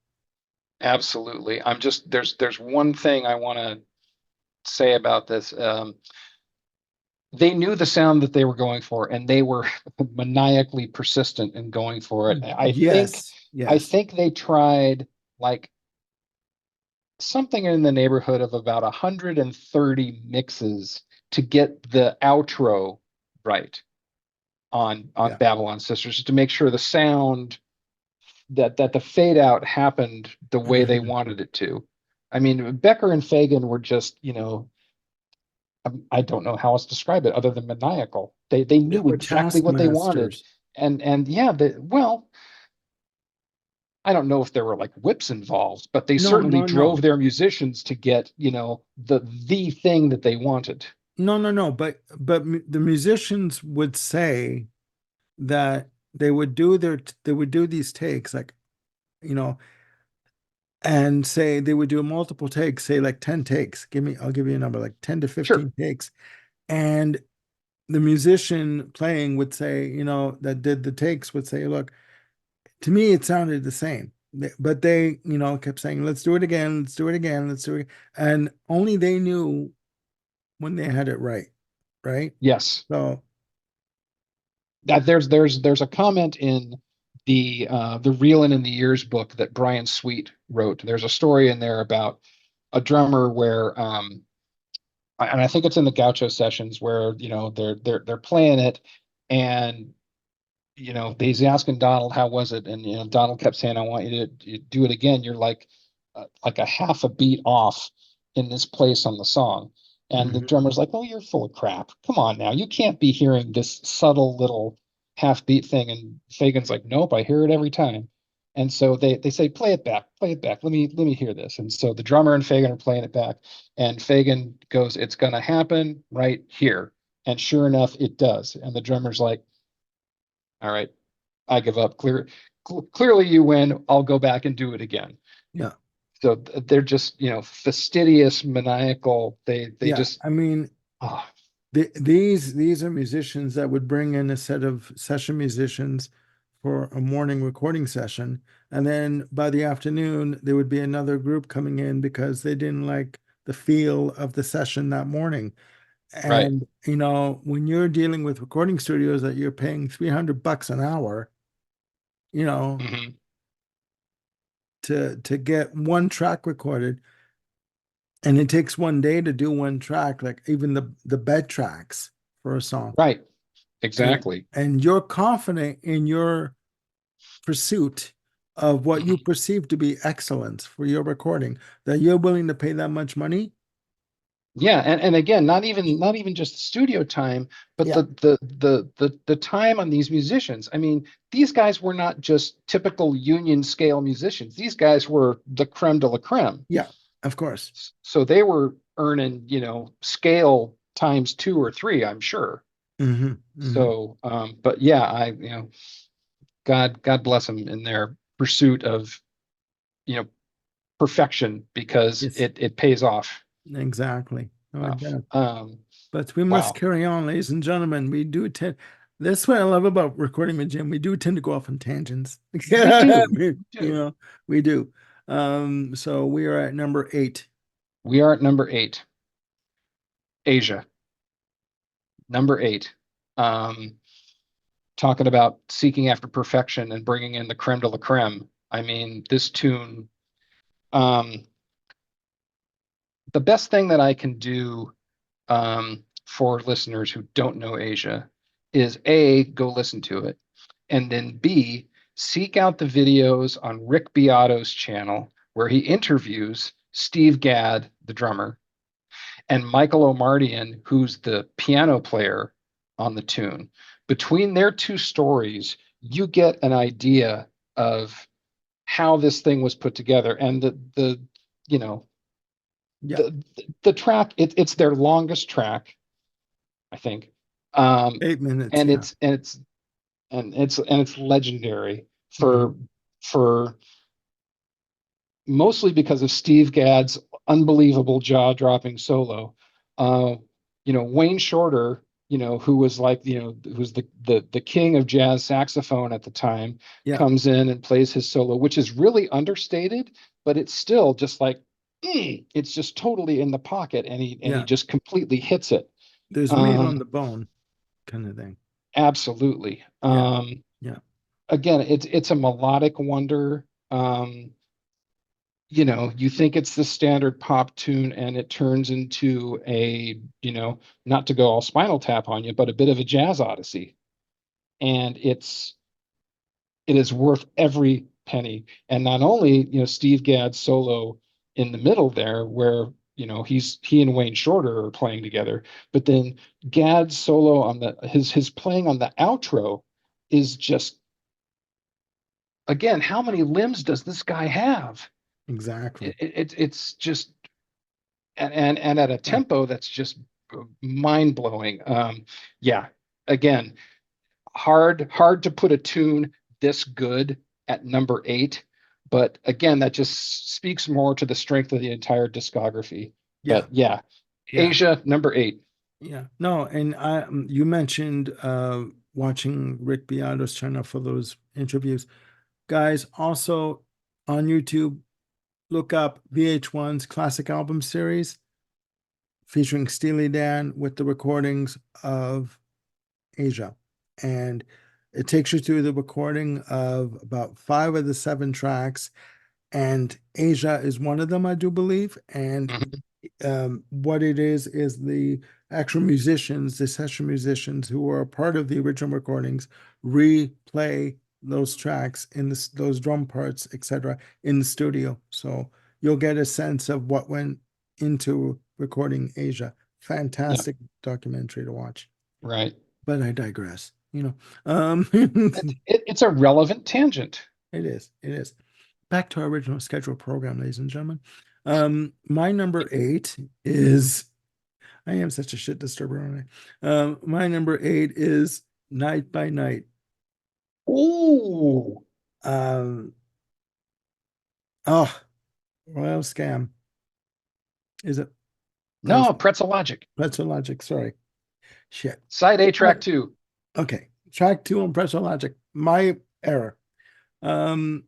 Absolutely. I'm just there's one thing I want to say about this. They knew the sound that they were going for, and they were maniacally persistent in going for it. Yes, I yes. think they tried like something in the neighborhood of about 130 mixes to get the outro right on Yeah. Babylon Sisters, just to make sure the sound that the fade out happened the way they Mhm. wanted it to. I mean, Becker and Fagan were just, I don't know how else to describe it other than maniacal. They They knew were exactly what they wanted, taskmasters. and yeah, well, I don't know if there were like whips involved, but they No, certainly no, no. drove their musicians to get, the thing that they wanted. No, no, no. The musicians would say that they would do these takes like, you know, and say they would do multiple takes, say like 10 takes. I'll give you a number, like 10 to Sure. 15 takes. And the musician playing would say, that did the takes would say, look, to me it sounded the same. But they, kept saying, let's do it again, let's do it again, let's do it. And only they knew when they had it right. Right. Yes. So, That there's a comment in the Reelin' in the Years book that Brian Sweet wrote. There's a story in there about a drummer where and I think it's in the Gaucho sessions where they're playing it, and he's asking Donald how was it, and Donald kept saying I want you to do it again. You're like a half a beat off in this place on the song, and the mhm. drummer's like, oh, you're full of crap. Come on now, you can't be hearing this subtle little half beat thing. And Fagan's like, nope, I hear it every time. And so they say, play it back. Let me hear this. And so the drummer and Fagan are playing it back, and Fagan goes, it's gonna happen right here. And sure enough, it does. And the drummer's like, all right, I give up. Clearly you win. I'll go back and do it again. Yeah. So they're just, fastidious, maniacal. They Yeah. just, I mean, oh, these are musicians that would bring in a set of session musicians for a morning recording session, and then by the afternoon there would be another group coming in because they didn't like the feel of the session that morning. right. And when you're dealing with recording studios that you're paying $300 an hour, you know, Hmm. to get one track recorded, and it takes one day to do one track, like even the bed tracks for a song. Right. and Exactly. and you're confident in your pursuit of what you Mhm. perceive to be excellence for your recording, that you're willing to pay that much money. Yeah, and again, not even just the studio time, but Yeah, the time on these musicians. I mean, these guys were not just typical union scale musicians. These guys were the creme de la creme. yeah, of course. So they were earning, scale times two or three, I'm sure. Hmm. Hmm. So, but yeah, God bless them in their pursuit of, you know, perfection because Yes, it pays off. exactly. No, it does. Um, But we must wow, carry on, ladies and gentlemen. We do tend, that's what I love about recording with Jim. We do tend to go off on tangents. we Yeah, do, we you do. know, we do. So we are at number 8. We are at number eight, Asia. Number eight. Um, Talking about seeking after perfection and bringing in the creme de la creme. I mean, this tune. Um, the best thing that I can do for listeners who don't know Asia is A, go listen to it, and then B, seek out the videos on Rick Beato's channel where he interviews Steve Gadd, the drummer, and Michael O'Mardian, who's the piano player on the tune. Between their two stories, you get an idea of how this thing was put together, and you know Yeah, the track. It's their longest track, I think, um, 8 minutes. and Yeah. it's legendary for Hmm. for mostly because of Steve Gadd's unbelievable jaw-dropping solo. Uh, Wayne Shorter, who was like, who's the king of jazz saxophone at the time, Yeah. comes in and plays his solo, which is really understated, but it's still just like, it's just totally in the pocket, and he Yeah. just completely hits it. There's meat on Um, the bone kind of thing. Absolutely. Yeah. Yeah. Again, it's a melodic wonder. You think it's the standard pop tune and it turns into not to go all Spinal Tap on you, but a bit of a jazz odyssey. And it is worth every penny. And not only, Steve Gadd's solo in the middle there, where he and Wayne Shorter are playing together, but then Gad's solo on his playing on the outro is just, again, how many limbs does this guy have? Exactly. It's just, and at a Yeah. tempo that's just mind blowing. Yeah, again, hard to put a tune this good at number eight, but again, that just speaks more to the strength of the entire discography. Yeah. But yeah, Yeah. Asia number eight. Yeah. No, and you mentioned watching Rick Beato's channel for those interviews. Guys, also on YouTube, look up VH1's classic album series featuring Steely Dan with the recordings of Asia. And it takes you through the recording of about five of the seven tracks, and Asia is one of them, I do believe. And Mhm. what it is the actual musicians, the session musicians who are a part of the original recordings, replay those tracks in those drum parts, etc., in the studio. So you'll get a sense of what went into recording Asia. Yeah, Fantastic documentary to watch. right. But I digress. It's a relevant tangent. It is. It is. Back to our original scheduled program, ladies and gentlemen. My number eight is, I am such a shit disturber, aren't I? My number eight is Night by Night. Ooh, Um, oh, Royal Scam. Is it? Or is no, Pretzel Logic. Pretzel Logic? Sorry. Shit. Side A, Right. track two. Okay. Track two on Pretzel Logic. My error. Um,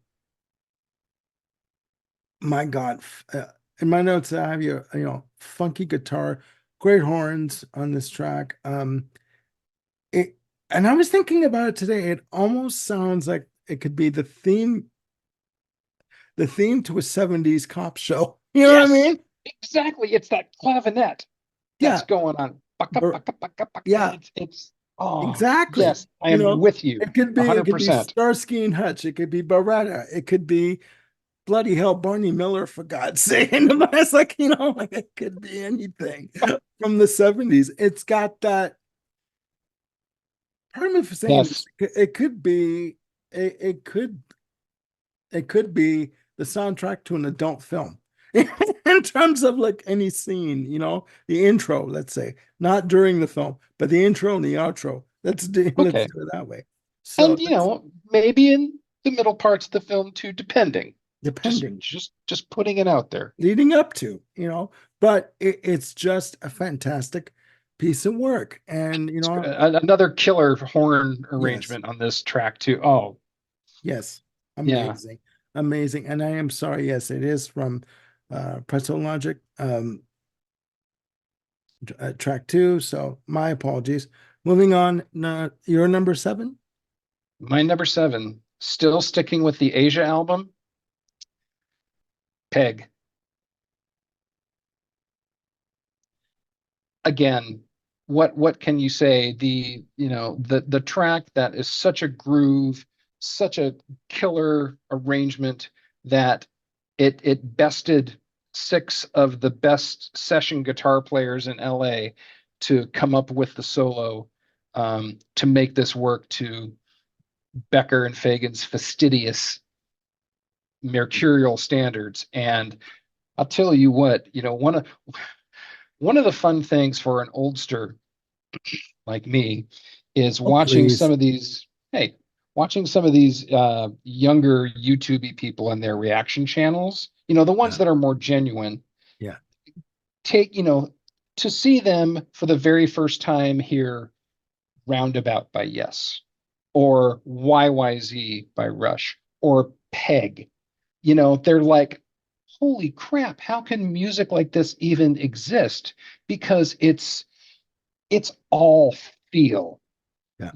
my God. In my notes, I have funky guitar, great horns on this track. It, and I was thinking about it today. It almost sounds like it could be the theme to a 70s cop show. You know what I Yes, mean? exactly. It's that clavinet that's Yeah. going on. Baka, Bur- baka, baka, baka. yeah, Oh, exactly. yes, I am with you It could be 100%. Starsky and Hutch, it could be Baretta, it could be bloody hell Barney Miller, for God's sake. And it's like, like it could be anything from the 70s. It's got that, pardon me for saying this, Yes. it could be it could it could be the soundtrack to an adult film in terms of like any scene, the intro, let's say, not during the film, but the intro and the outro. Let's Okay. do it that way. So And that's maybe in the middle parts of the film too, depending. Just depending, just just putting it out there. leading up to, but it's just a fantastic piece of work. And Another killer horn yes, arrangement on this track too. Oh, yes, yeah. amazing, amazing. And I am sorry, yes, it is from Pretzel Logic. Track two. So my apologies. Moving on, your number seven. My number seven, still sticking with the Asia album, Peg. Again, what can you say? The track that is such a groove, such a killer arrangement that it bested six of the best session guitar players in LA to come up with the solo, to make this work to Becker and Fagen's fastidious mercurial standards. And I'll tell you what, one of the fun things for an oldster like me is Oh, watching some please. of these, hey, watching some of these younger YouTubey people and their reaction channels, the ones Yeah. that are more genuine, Yeah. take, to see them for the very first time hear Roundabout by Yes, or YYZ by Rush, or Peg. They're like, holy crap, how can music like this even exist? Because it's all feel. Yeah.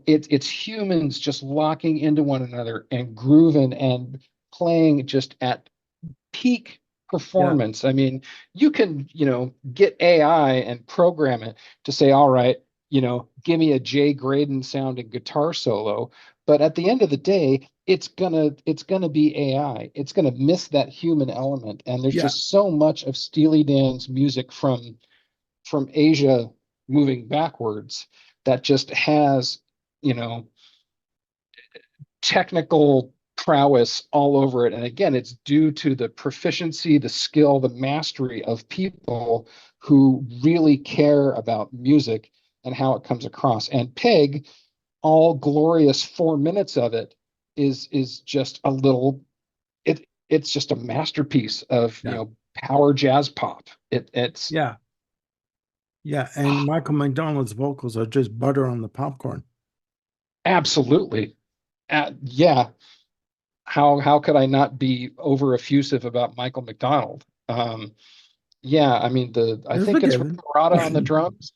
It's humans just locking into one another and grooving and playing just at peak Yeah. performance. I mean, you can, get AI and program it to say, all right, give me a Jay Graydon sounding guitar solo. But at the end of the day, it's gonna be AI. It's gonna miss that human element. And there's Yeah, just so much of Steely Dan's music from Asia moving backwards that just has, you know, technical prowess all over it. And again, it's due to the proficiency, the skill, the mastery of people who really care about music and how it comes across. And Peg, all glorious 4 minutes of it is just a little it's just a masterpiece of yeah, power jazz pop. It's yeah, yeah. And Michael McDonald's vocals are just butter on the popcorn. absolutely yeah. How could I not be over effusive about Michael McDonald? Yeah, I mean I You're think it's forgiven. Murata on the drums,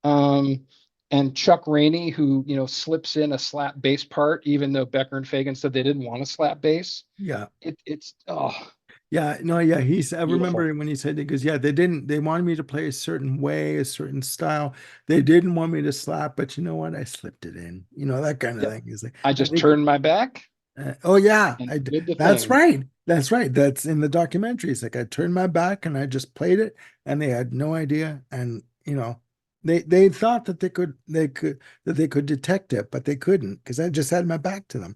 um, and Chuck Rainey, who slips in a slap bass part, even though Becker and Fagan said they didn't want a slap bass. Yeah. It's oh, Yeah, no, yeah, I beautiful. remember when he said it because yeah, they wanted me to play a certain way, a certain style. They didn't want me to slap, but you know what? I slipped it in. That kind of Yep. thing. Is like I I just think turned my back oh yeah, and did the that's thing. right. That's right. That's in the documentary. It's like I turned my back and I just played it and they had no idea and they thought that they could detect it, but they couldn't because I just had my back to them.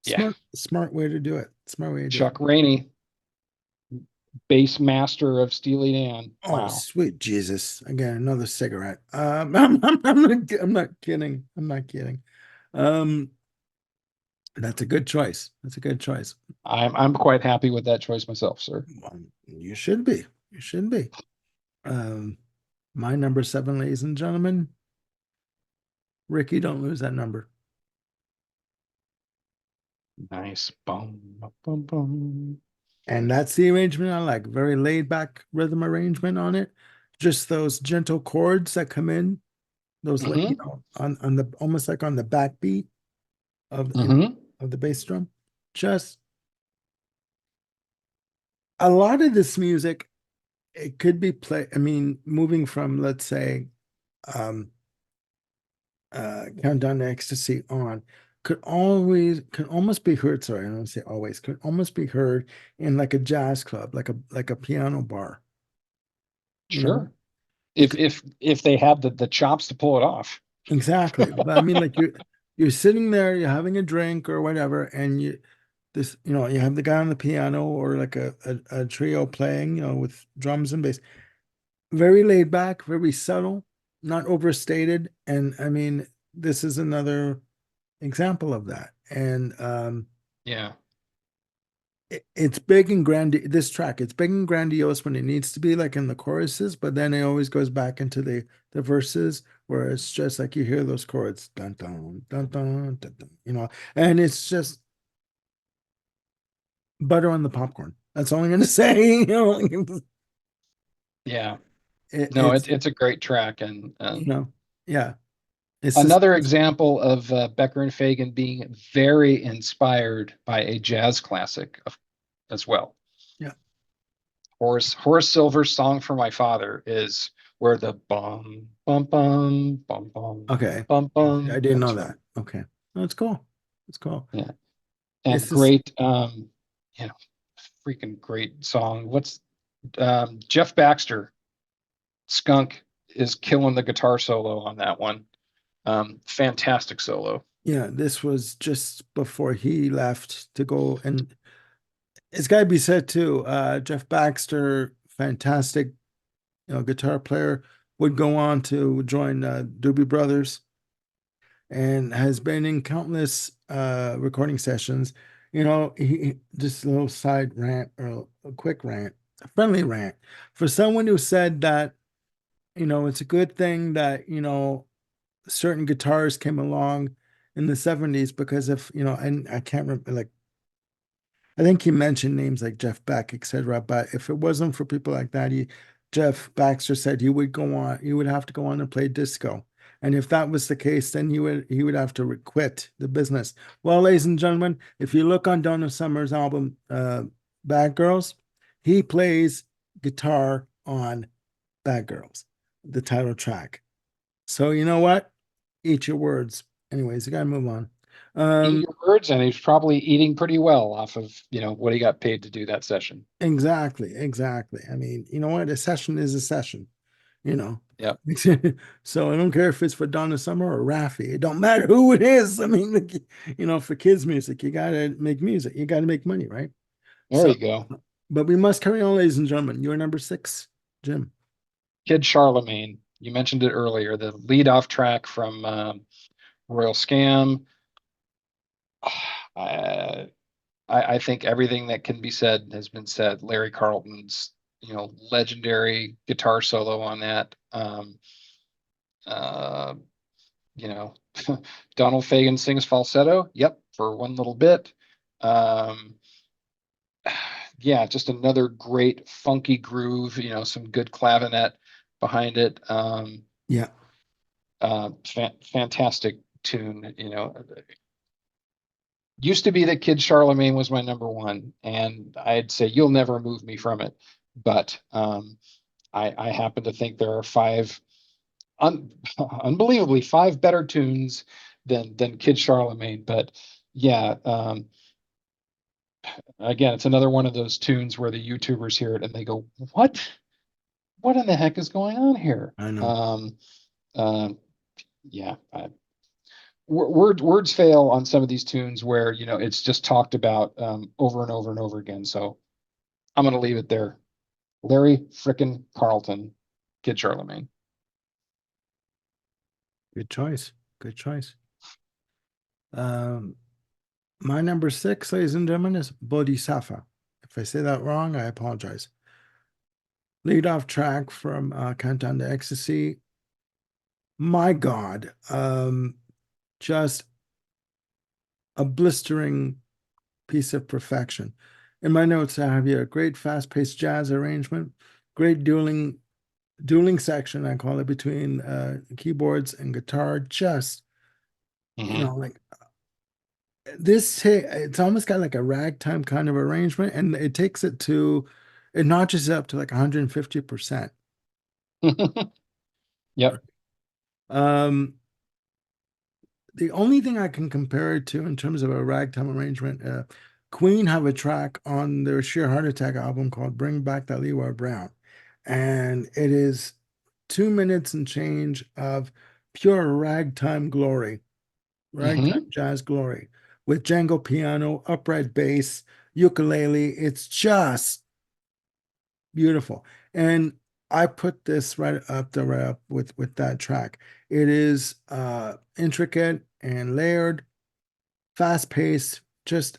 Yeah, Smart way to do it. Smart way to do it. Chuck Rainey, bass master of Steely Dan. Oh, Wow. sweet Jesus. Again, another cigarette. I'm not kidding. I'm not kidding. Um, that's a good choice. That's a good choice. I'm quite happy with that choice myself, sir. Well, you should be. You should be. Um, my number seven, ladies and gentlemen. Ricky, don't lose that number. Nice. Bum, bum, bum, bum. And that's the arrangement I like. Very laid back rhythm arrangement on it. Just those gentle chords that come in, those Hmm. on the almost like on the backbeat of Hmm. of the bass drum. Just a lot of this music, it could be play. I mean, moving from let's say um Countdown to Ecstasy on, could almost be heard. Sorry, I don't say always. Could almost be heard in like a jazz club, like a piano bar. You know, Sure. it If they have the chops to pull it off. exactly. But I mean, like you're sitting there, you're having a drink or whatever, and you have the guy on the piano or like a trio playing, with drums and bass. Very laid back, very subtle, not overstated. And I mean, this is another example of that. And Yeah. it's big and grand. This track, it's big and grandiose when it needs to be, like in the choruses, but then it always goes back into the verses where it's just like you hear those chords, dun dun dun dun dun, dun, and it's just butter on the popcorn. That's all I'm gonna say. Yeah. No, It's it's a great track, you know, yeah. It's just another example of Becker and Fagan being very inspired by a jazz classic as well. yeah. Horace Silver's "Song for My Father" is where the bum bum bum bum bum Okay. bum I bum didn't comes know from. that. Okay. That's cool. That's cool. Yeah, and It's just great, you know, freaking great song. What's Jeff Baxter? Skunk is killing the guitar solo on that one. Fantastic solo. yeah, this was just before he left to go, and it's got to be said too. Jeff Baxter, fantastic, guitar player, would go on to join Doobie Brothers and has been in countless recording sessions. Just a little side rant or a quick rant, a friendly rant for someone who said that it's a good thing that certain guitars came along in the 70s because if and I can't remember, like I think he mentioned names like Jeff Beck, etc. But if it wasn't for people like that, Jeff Baxter said he would have to go on and play disco. And if that was the case, then he would have to quit the business. Well, ladies and gentlemen, if you look on Donna Summer's album, Bad Girls, he plays guitar on Bad Girls, the title track. So you know what? Eat your words. Anyways, you gotta move on. Um, Eat your words, and he's probably eating pretty well off of, what he got paid to do that session. exactly, exactly. I mean, you know what? A session is a session, you know. Yep. So I don't care if it's for Donna Summer or Raffi. It don't matter who it is. I mean, like, for kids' music, you gotta make music. You gotta make money, right? There So, you go. but we must carry on, ladies and gentlemen. You're number six, Jim. Kid Charlemagne. You mentioned it earlier, the lead off track from Royal Scam. I, I think everything that can be said has been said. Larry Carlton's, legendary guitar solo on that. Uh, you know, Donald Fagen sings falsetto. Yep, for one little bit. Um, yeah, just another great funky groove. Some good clavinet behind it. Yeah, Fantastic tune. Used to be that Kid Charlemagne was my number one, and I'd say you'll never move me from it. But I happen to think there are unbelievably five better tunes than Kid Charlemagne. But yeah, again, it's another one of those tunes where the YouTubers hear it and they go, "What? What in the heck is going on here?" I know. Uh, yeah, words fail on some of these tunes where it's just talked about over and over and over again. So I'm gonna leave it there. Larry frickin' Carlton, Kid Charlemagne. Good choice. Good choice. Um, my number six, ladies and gentlemen, is Bodhisattva. If I say that wrong, I apologize. Lead off track from Countdown to Ecstasy. My God, just a blistering piece of perfection. In my notes, I have here a great fast-paced jazz arrangement, great dueling section, I call it, between keyboards and guitar. Just, Hmm. like it's almost got like a ragtime kind of arrangement, and it notches it up to like 150%. Yep. Um, the only thing I can compare it to in terms of a ragtime arrangement, Queen have a track on their Sheer Heart Attack album called Bring Back That Leroy Brown. And it is 2 minutes and change of pure ragtime Hmm. jazz glory with Django piano, upright bass, ukulele. It's just beautiful. And I put this right up with that track. It is intricate and layered, fast paced, just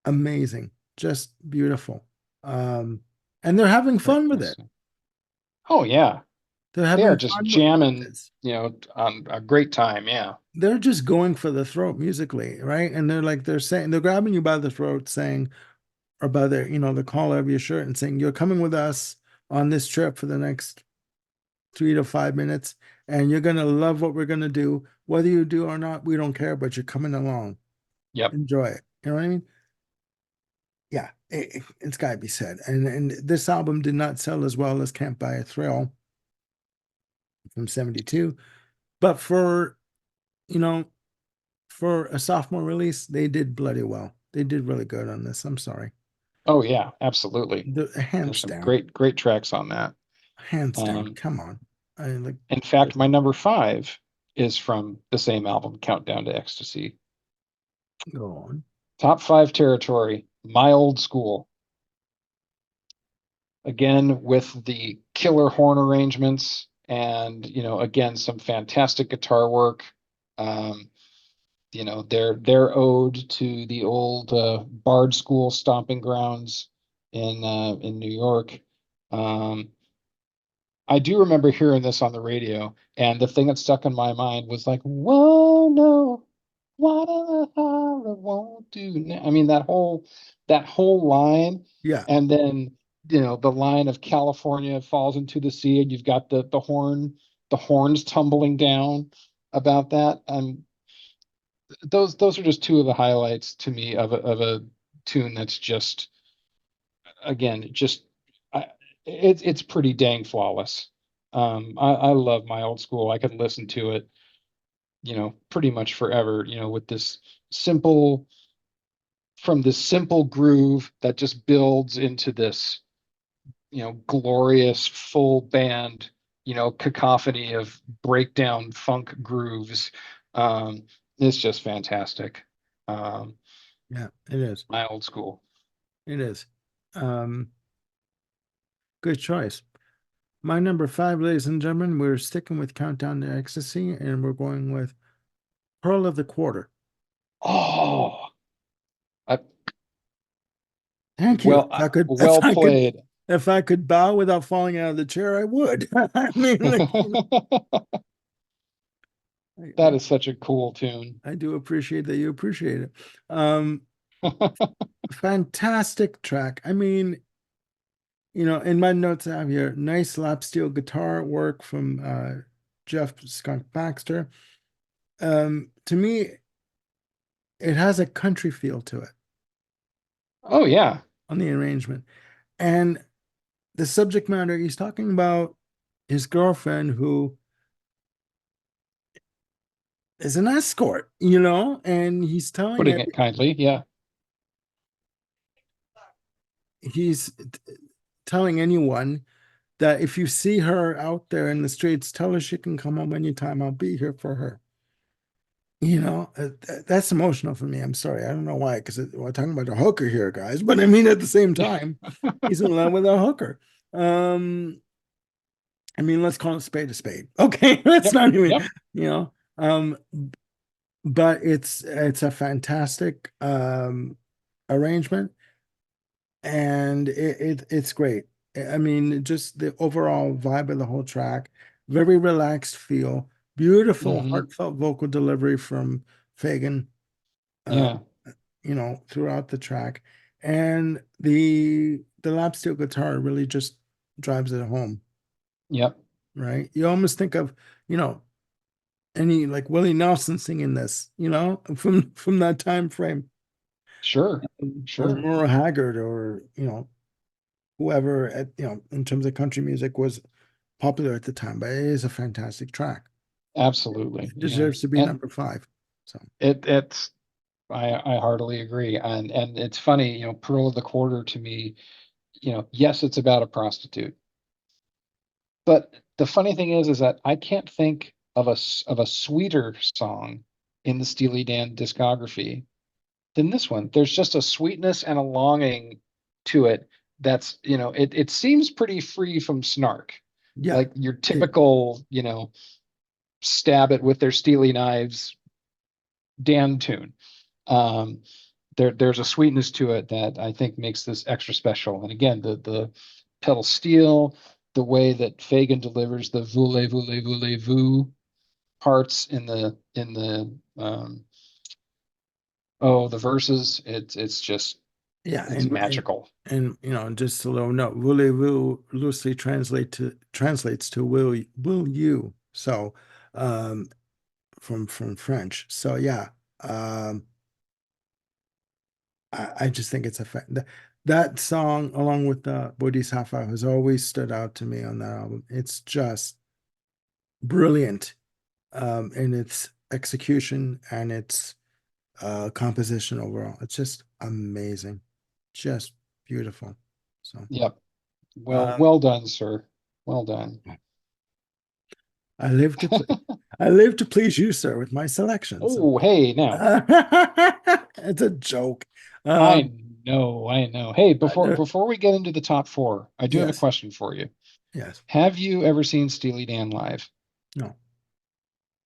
amazing, just beautiful. Um, and they're having Very fun with it. interesting. Oh yeah, They're they are having just fun with jamming, this. on a great time. Yeah. They're just going for the throat musically, right? And they're grabbing you by the throat, saying, or by the collar of your shirt and saying, "You're coming with us on this trip for the next 3 to 5 minutes, and you're gonna love what we're gonna do. Whether you do or not, we don't care, but you're coming along. Yep. Enjoy it." You know what I mean? Yeah, it's gotta be said. And this album did not sell as well as Can't Buy a Thrill from '72, but you know, for a sophomore release, they did bloody well. They did really good on this. I'm sorry. Oh yeah, absolutely. Hands There's some down. great tracks on that. Hands down. Um, Come on. I like in fact, my number five is from the same album, Countdown to Ecstasy. go on. Top five territory, My Old School. Again, with the killer horn arrangements and, again, some fantastic guitar work. Um, their ode to the old Bard School stomping grounds in New York. Um, I do remember hearing this on the radio, and the thing that stuck in my mind was like, "Whoa, no, what a holler won't do now." I mean, that whole line, Yeah. and then the line of California falls into the sea, and you've got the horns tumbling down about that. Those are just two of the highlights to me of a tune that's just, again, just I, it's pretty dang flawless. I love My Old School. I could listen to it pretty much forever, with this simple from this simple groove that just builds into this, glorious full band, cacophony of breakdown funk grooves. Um, it's just fantastic. Um, Yeah, it is. my old school. It is. Um, Good choice. My number five, ladies and gentlemen, we're sticking with Countdown to Ecstasy, and we're going with Pearl of the Quarter. Oh, I, Thank you. well played. If I could bow without falling out of the chair, I would. I mean, like, That is such a cool tune. I do appreciate that you appreciate it. Um, Fantastic track. I mean, in my notes I have here, nice lap steel guitar work from Jeff Skunk Baxter. To me, it has a country feel to it Oh yeah, on the arrangement. And the subject matter, he's talking about his girlfriend who is an escort, and putting it kindly. Yeah, he's telling anyone that if you see her out there in the streets, tell her she can come home anytime. I'll be here for her. That's emotional for me. I'm sorry. I don't know why, because we're talking about a hooker here, guys. But I mean, at the same time, he's in love with a hooker. I mean, let's call it spade a spade. Okay, that's yep, not even, yep. you know. Um, but it's a fantastic arrangement, and it's great. I mean, just the overall vibe of the whole track, very relaxed feel, beautiful, Hmm. heartfelt vocal delivery from Fagan, uh, Yeah, throughout the track, and the lap steel guitar really just drives it home, yep. right? You almost think of, you know, any like Willie Nelson singing this, from that time frame, Sure, or sure. Merle Haggard, or whoever in terms of country music was popular at the time. But it is a fantastic track. Absolutely. It Yeah. deserves to be And number five. So it's I heartily agree. And it's funny, Pearl of the Quarter to me, yes, it's about a prostitute. But the funny thing is that I can't think of a sweeter song in the Steely Dan discography than this one. There's just a sweetness and a longing to it that's, it seems pretty free from snark. yeah, Like your it, typical, stab it with their steely knives Dan tune. Um, there's a sweetness to it that I think makes this extra special. And again, the pedal steel, the way that Fagan delivers the voulez-vous parts in the verses, yeah, it's magical. and just a little note, voulez-vous loosely translates to will you. So from French. So yeah, um, I just think it's that song, along with the Bodhisattva, has always stood out to me on that album. It's just brilliant in its execution and its composition overall. It's just amazing, just beautiful. So Yep. Well, um, well done, sir. Well done. I live to ple I live to please you, sir, with my selection. So Oh, hey, now. it's a joke. I Um, know, I know. Hey, before there, before we get into the top four, I do have a yes, question for you. yes, Have you ever seen Steely Dan live? no,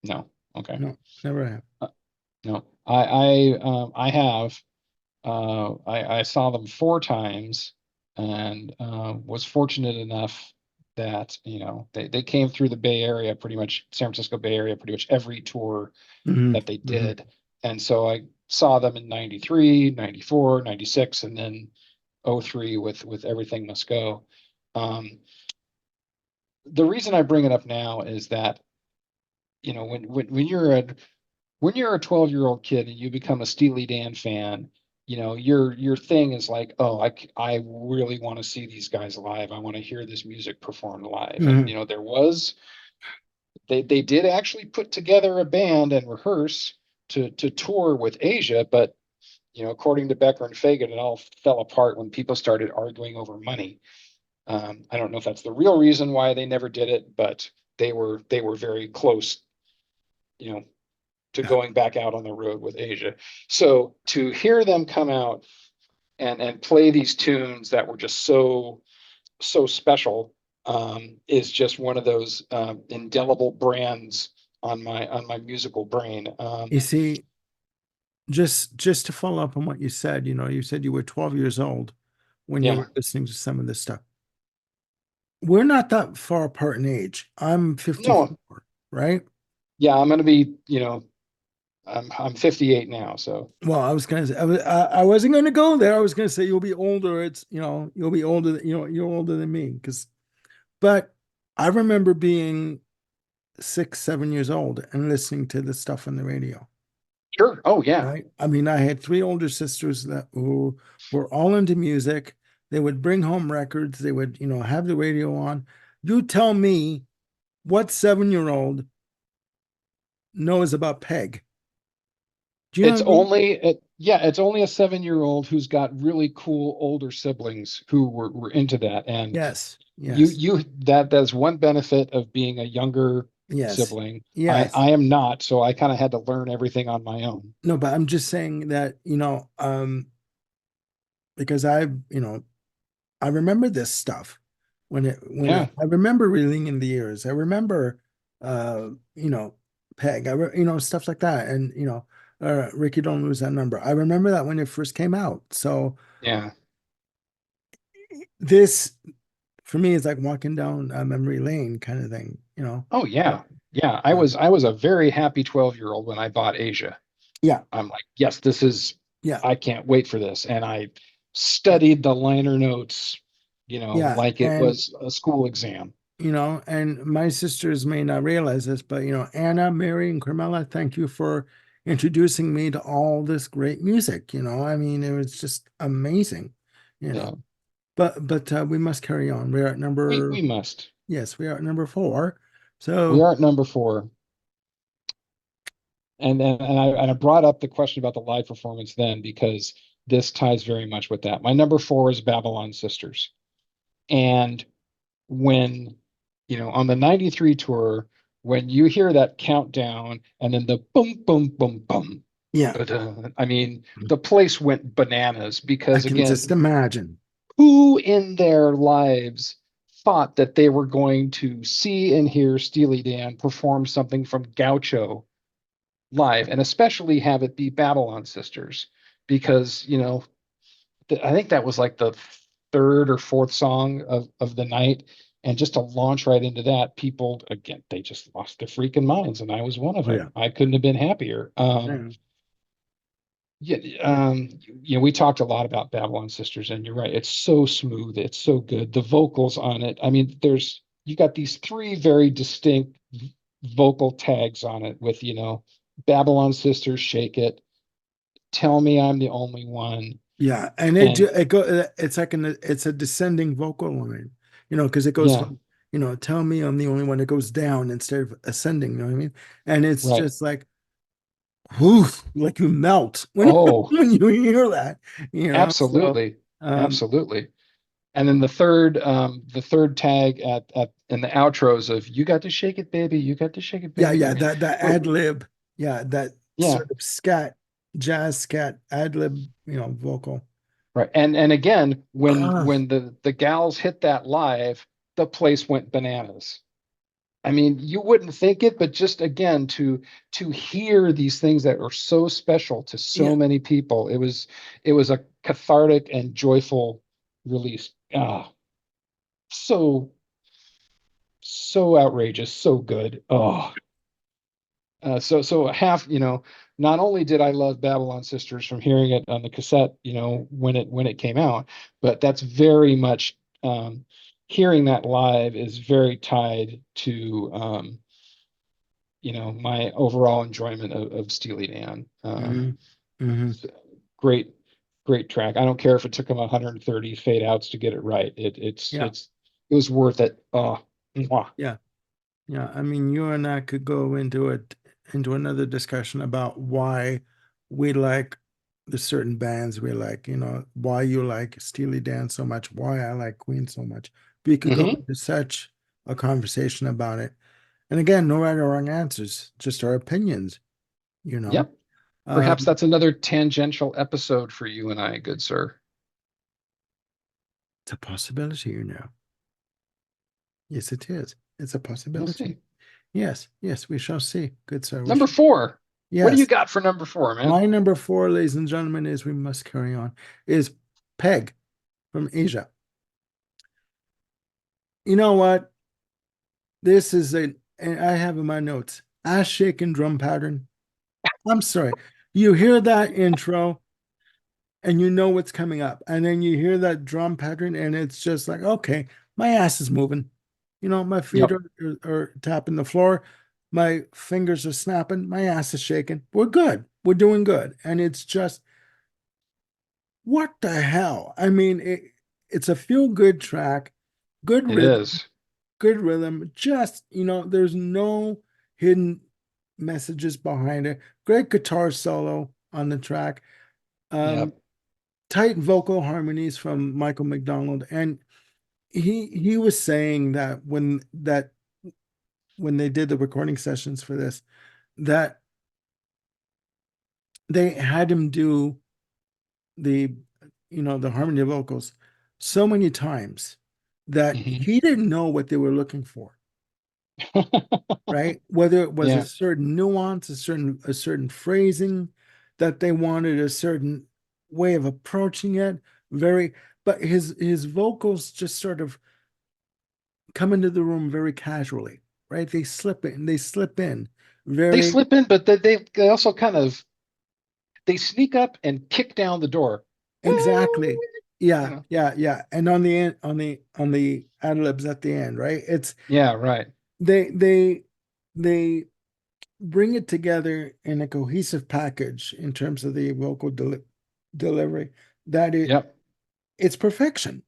No. Okay. no, never have. Uh, no. I have. I saw them four times and was fortunate enough that, they came through the Bay Area, pretty much San Francisco Bay Area, pretty much every tour Hmm. that they Hmm. did. And so I saw them in 93, 94, 96, and then '03 with Everything Must Go. Um, the reason I bring it up now is that, when you're a 12-year-old kid and you become a Steely Dan fan, your thing is like, oh, I really want to see these guys live. I want to hear this music performed live. And Hmm. there was They did actually put together a band and rehearse to tour with Asia, but according to Becker and Fagan, it all fell apart when people started arguing over money. I don't know if that's the real reason why they never did it, but they were very close, you know, to Yeah. going back out on the road with Asia. So to hear them come out and play these tunes that were just so special, is just one of those indelible brands on my musical brain. You see, just to follow up on what you said, you said you were 12 years old when you Yeah, were listening to some of this stuff. We're not that far apart in age. I'm no, 54, right? yeah, I'm gonna be, I'm 58 now, so Well, I was gonna say I wasn't gonna go there. I was gonna say you'll be older. You'll be older. You're older than me but I remember being 6, 7 years old and listening to the stuff on the radio. sure. Oh yeah, Right? I mean, I had three older sisters that who were all into music. They would bring home records. They would, have the radio on. You tell me what 7-year-old knows about Peg. Do you know it's what I mean? it's only a 7-year-old who's got really cool older siblings who were into that. And Yes, you yes, you that's one benefit of being a younger yes, sibling. I yes. I am not, so I kind of had to learn everything on my own. No, but I'm just saying that, because I remember this stuff Yeah, I remember reeling in the ears. I remember, uh, you know, Peg, stuff like that. And, Ricky Don't Lose That Number. I remember that when it first came out. So yeah. this for me is like walking down a memory lane kind of thing. Oh But, yeah. Yeah. I uh, was I was a very happy 12-year-old when I bought Asia. yeah, I'm like, yes, this is yeah, I can't wait for this. And I yeah, studied the liner notes, yeah. like it And, was a school exam. and my sisters may not realize this, but, Anna, Mary, and Carmela, thank you for introducing me to all this great music. I mean, it was just amazing, you Yeah. know. But we must carry on. We're at We must. yes, we are at number 4. We So are at number four. And I brought up the question about the live performance then because this ties very much with that. My number four is Babylon Sisters. And when, on the 93 tour, when you hear that countdown and then the boom, boom, boom, boom, yeah, da-da, I mean, the place went bananas I because, can just again, imagine. who in their lives thought that they were going to see and hear Steely Dan perform something from Gaucho live, and especially have it be Babylon Sisters, because I think that was like the third or fourth song of the night, and just to launch right into that, people again they just lost their freaking minds, and I was one of Oh yeah, them. I couldn't have been happier. yeah, Yeah, we talked a lot about Babylon Sisters, and you're right. It's so smooth. It's so good. The vocals on it. I mean, you got these three very distinct vocal tags on it with, Babylon Sisters, Shake It, Tell Me I'm the Only One. yeah. And And it's like it's a descending vocal line, because it goes yeah, from, tell me I'm the only one. It goes down instead of ascending. You know what I mean? And it's right. just like, whew, like you melt when Oh, when you hear that. So, absolutely. um, Absolutely. And then the third tag at in the outros of You Got to Shake It, Baby, You Got to Shake It, yeah, Baby. I yeah, mean, that we're, ad lib, yeah, that yeah. sort of jazz scat ad lib, vocal. Right. And again, when Ah, when the gals hit that live, the place went bananas. I mean, you wouldn't think it, but just again to hear these things that are so special to yeah, so many people, it was a cathartic and joyful release. Ah, so so outrageous, so good. Oh, so half, not only did I love Babylon Sisters from hearing it on the cassette, when it came out, but that's very much, hearing that live is very tied to, my overall enjoyment of Steely Dan. hmm hmm Great, great track. I don't care if it took them 130 fade outs to get it right. It it's yeah, it's it was worth it. Oh, mwah. yeah. Yeah, I mean, you and I could go into another discussion about why we like the certain bands we like, why you like Steely Dan so much, why I like Queen so much. We could go Hmm. into such a conversation about it. And again, no right or wrong answers, just our opinions, you know. Yep. Perhaps Um, that's another tangential episode for you and I, good sir. it's a possibility, you know. Yes, it is. It's a We'll possibility. see. Yes, yes, we shall see. Good sir. We Number shall. four. What do you Yes. got for number four, man? My number four, ladies and gentlemen, is we must carry on, is Peg from Asia. You know what? This is and I have in my notes, ass shaking drum pattern. I'm sorry. You hear that intro and you know what's coming up. And then you hear that drum pattern and it's just like, okay, my ass is moving. My feet Yep. are tapping the floor. My fingers are snapping. My ass is shaking. We're good. We're doing good. And it's just, what the hell? I mean, it's a feel-good track, good It rhythm, is. good rhythm. Just, there's no hidden messages behind it. Great guitar solo on the track. Um, Yep. Tight vocal harmonies from Michael McDonald. And he was saying that when they did the recording sessions for this, that they had him do the the harmony vocals so many times that Hmm. he didn't know what they were looking for, right? Whether it was a Yeah. certain nuance, a certain phrasing that they wanted, a certain way of approaching it, very but his vocals just sort of come into the room very casually, right? They slip in They very slip in, but they also kind of they sneak up and kick down the door. exactly. You Yeah, know. yeah, yeah. And on the end, on the ad libs at the end, right? It's Yeah, right. they bring it together in a cohesive package in terms of the vocal delivery that Yep. it's perfection.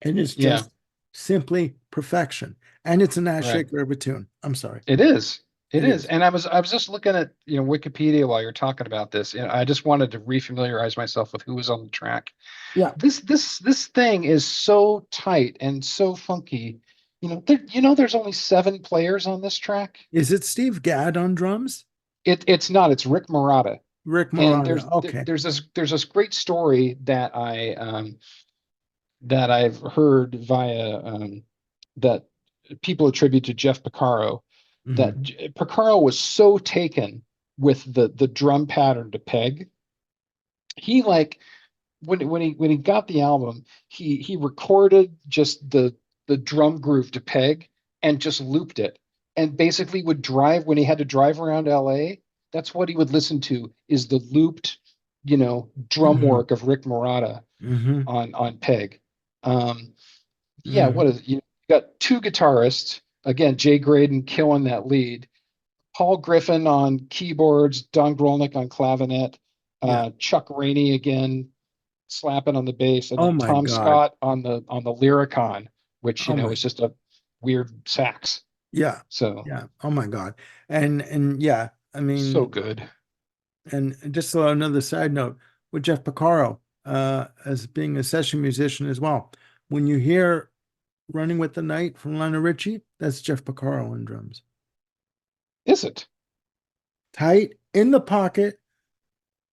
And it's Yeah, just simply perfection. And it's an ass right. shaker of a tune. I'm sorry. It is. It It is. is. And I was just looking at, Wikipedia while you're talking about this, and I just wanted to refamiliarize myself with who was on the track. Yeah. This thing is so tight and so funky. There's only seven players on this track. Is it Steve Gadd on drums? It's not. It's Rick Marotta. Rick And Moranda. Okay. there's this great story that I've heard via that people attribute to Jeff Porcaro, Hmm. that Porcaro was so taken with the drum pattern to Peg. He like when he got the album, he recorded just the drum groove to Peg and just looped it, and basically would drive when he had to drive around LA. That's what he would listen to, is the looped, drum Hmm. work of Rick Marotta Hmm. on Peg. Um, yeah, what Hmm. is you got two guitarists again, Jay Graydon killing that lead, Paul Griffin on keyboards, Don Grolnick on clavinet, Yeah. Chuck Rainey again slapping on the bass, and Oh then my Tom God. Scott on the Lyricon, which Oh my. is just a weird sax. Yeah. So Yeah. Oh my God. And yeah, I so mean, good. and just another side note with Jeff Porcaro, as being a session musician as well. When you hear Running with the Night from Lionel Richie, that's Jeff Porcaro on drums. Is it? Tight in the pocket,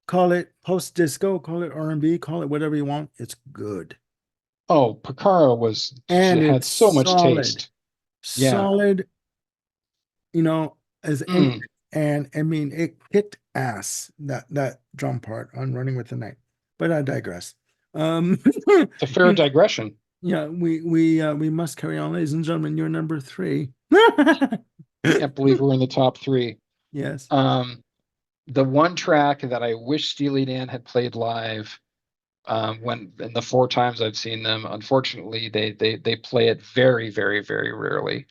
call it post disco, call it R&B, call it whatever you want. It's good. Oh, Porcaro And had it's so much solid. taste. Yeah. Solid, as any Mm, and I mean it kicked ass that drum part on Running with the Night. But I digress. Um it's a fair you know, digression. yeah, we must carry on, ladies and gentlemen. You're number three. Can't believe we're in the top three. Yes. Um, the one track that I wish Steely Dan had played live, when in the four times I've seen them, unfortunately they play it very, very, very rarely.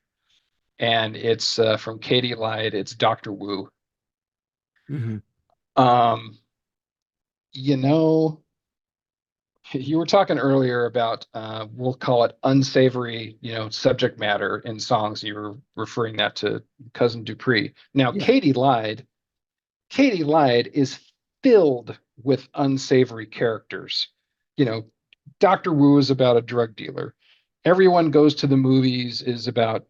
And it's from Katie Lied. It's Doctor Wu. Hmm. Um, you know, You were talking earlier about we'll call it unsavory, subject matter in songs. You were referring that to Cousin Dupree. Now, Yeah. Katie Lied is filled with unsavory characters. You know, Doctor Wu is about a drug dealer. Everyone goes to the movies is about,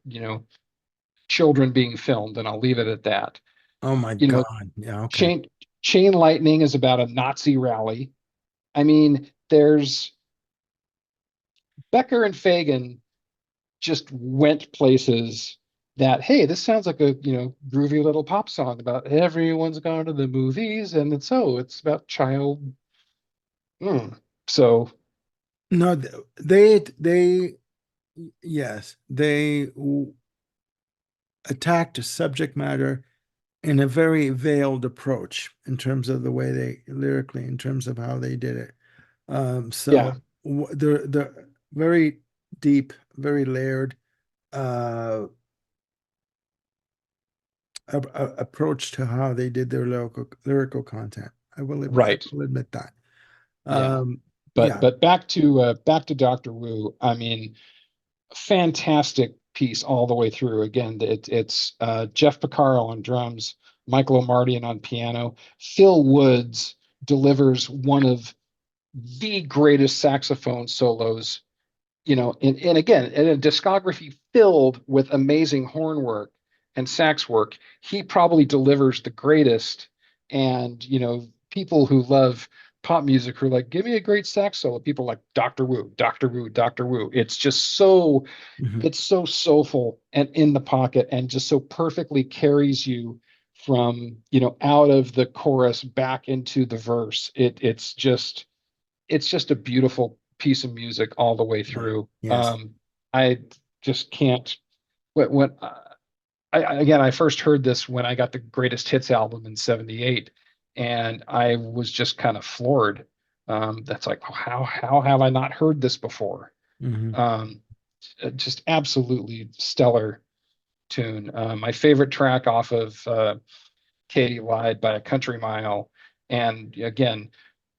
children being filmed, and I'll leave it at that. Oh my You know, God. Yeah. Okay. Chain Chain Lightning is about a Nazi rally. I mean, there's Becker and Fagan just went places that, hey, this sounds like a, groovy little pop song about everyone's gone to the movies and it's about child. Mm. So No, yes, attacked a subject matter in a very veiled approach in terms of the way they lyrically, in terms of how they did it. yeah, The very deep, very layered uh, approach to how they did their lyrical content. I right. will admit that. Yeah. But Yeah. but back to Dr. Wu. I mean, fantastic piece all the way through. Again, it's Jeff Porcaro on drums, Michael Omartian on piano. Phil Woods delivers one of the greatest saxophone solos, and again, in a discography filled with amazing horn work and sax work, he probably delivers the greatest. And, people who love pop music who are like, give me a great sax solo. People like Dr. Wu, Dr. Wu, Dr. Wu. Mhm. It's so soulful and in the pocket and just so perfectly carries you from, out of the chorus back into the verse. It's just a beautiful piece of music all the way Right. through. Yes. I just can't. When again, I first heard this when I got the Greatest Hits album in '78, and I was just kind of floored. That's like, oh, how have I not heard this before? Hmm. Um, just absolutely stellar tune. My favorite track off of Katie Lied by a country mile, and again,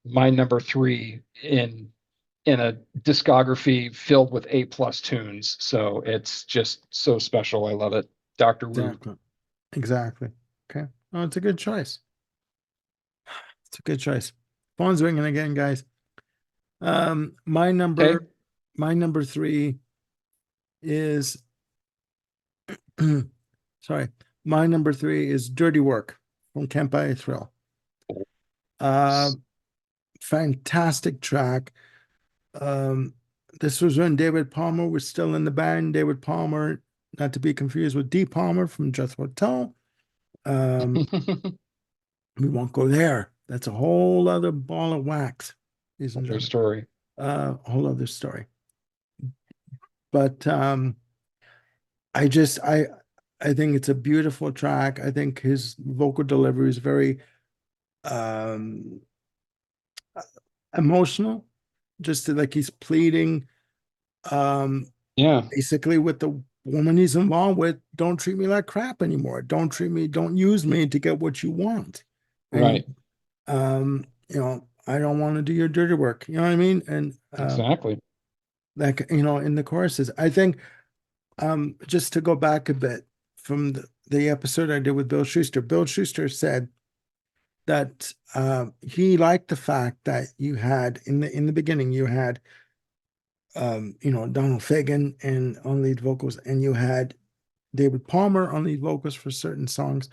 my number three in a discography filled with A+ tunes. So it's just so special. I love it. Dr. Wu. Exactly. Exactly. Okay. Oh, it's a good choice. It's a good choice. Phone's ringing again, guys. Um, my Okay. number, my number three is, sorry, my number three is "Dirty Work" from Can't Buy a Thrill. Uh, Fantastic track. Um, this was when David Palmer was still in the band. David Palmer, not to be confused with Dee Palmer from Jethro Tull. Um, we won't go there. That's a whole other ball of wax, ladies and Their gentlemen. story. A whole other story. But I just I think it's a beautiful track. I think his vocal delivery is very um emotional, just like he's pleading um Yeah. basically with the woman he's involved with, don't treat me like crap anymore. Don't use me to get what you want. And Right. I don't want to do your dirty work. You know what I mean? And Exactly. like, in the choruses, I think just to go back a bit from the episode I did with Bill Schuster, Bill Schuster said that he liked the fact that you had in the beginning you had Donald Fagen and on lead vocals, and you had David Palmer on lead vocals for certain songs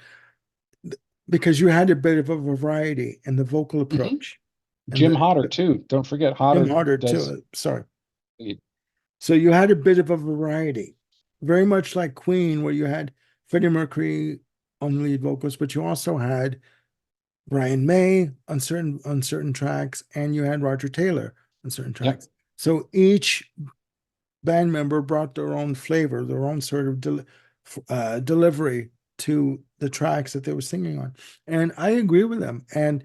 because you had a bit of a variety in the vocal Hmm. approach. And Jim Hodder too. Don't forget Jim Hodder Harder does too. Sorry. lead. So you had a bit of a variety, very much like Queen, where you had Freddie Mercury on lead vocals, but you also had Brian May on certain tracks, and you had Roger Taylor on certain Yep. tracks. So each band member brought their own flavor, their own sort of delivery to the tracks that they were singing on. And I agree with them. And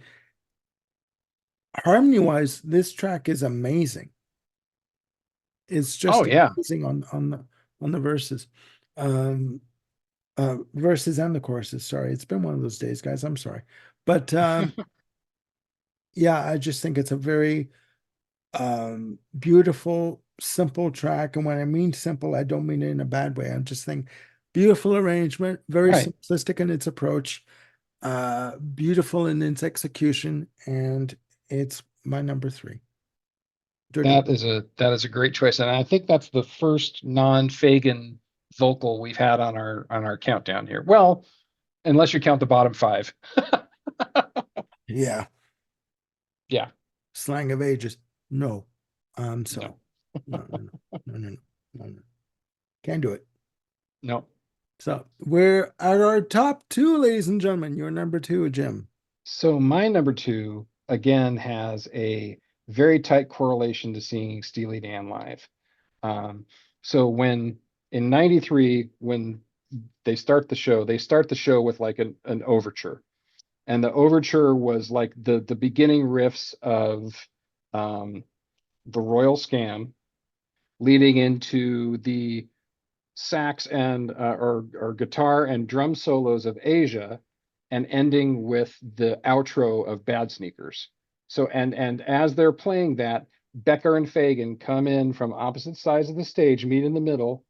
harmony wise, this track is amazing. It's Oh just yeah. amazing on the verses. Um, Verses and the choruses. Sorry, it's been one of those days, guys. I'm sorry. But yeah, I just think it's a very Beautiful, simple track. And when I mean simple, I don't mean it in a bad way. I'm just saying beautiful arrangement, very Right. simplistic in its approach, beautiful in its execution, and it's my number three. Dirty Work. That is a great choice, and I think that's the first non-Fagan vocal we've had on our countdown here. Well, unless you count the bottom five. Yeah, Yeah, slang of ages. No, so no, no, no, no, no, no, no, no. Can't do it. no. So we're at our top two, ladies and gentlemen. Your number two, Jim. So my number two again has a very tight correlation to seeing Steely Dan live. Um, so when in '93, when they start the show with like an overture, and the overture was like the beginning riffs of um, the Royal Scam, leading into the sax and or guitar and drum solos of Asia, and ending with the outro of Bad Sneakers. So and as they're playing that, Becker and Fagan come in from opposite sides of the stage, meet in the middle,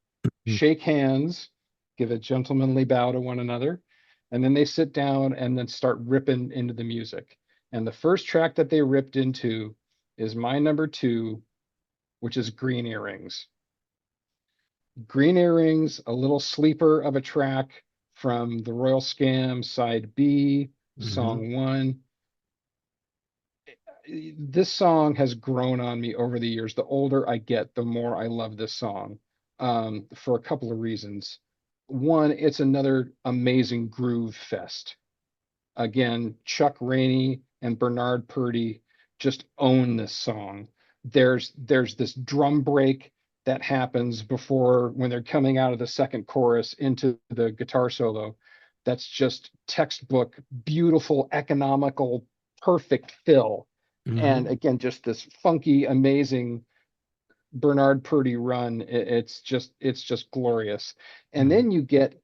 shake hands, give a gentlemanly bow to one another, and then they sit down and then start ripping into the music. And the first track that they ripped into is my number two, which is Green Earrings. Green Earrings, a little sleeper of a track from the Royal Scam side B, Mm-hmm. song one. This song has grown on me over the years. The older I get, the more I love this song, for a couple of reasons. One, it's another amazing groove fest. Again, Chuck Rainey and Bernard Purdie just own this song. There's this drum break that happens before when they're coming out of the second chorus into the guitar solo. That's just textbook, beautiful, economical, perfect fill. And Mm-hmm. again, just this funky, amazing Bernard Purdie run. It's just glorious. And Mm-hmm. then you get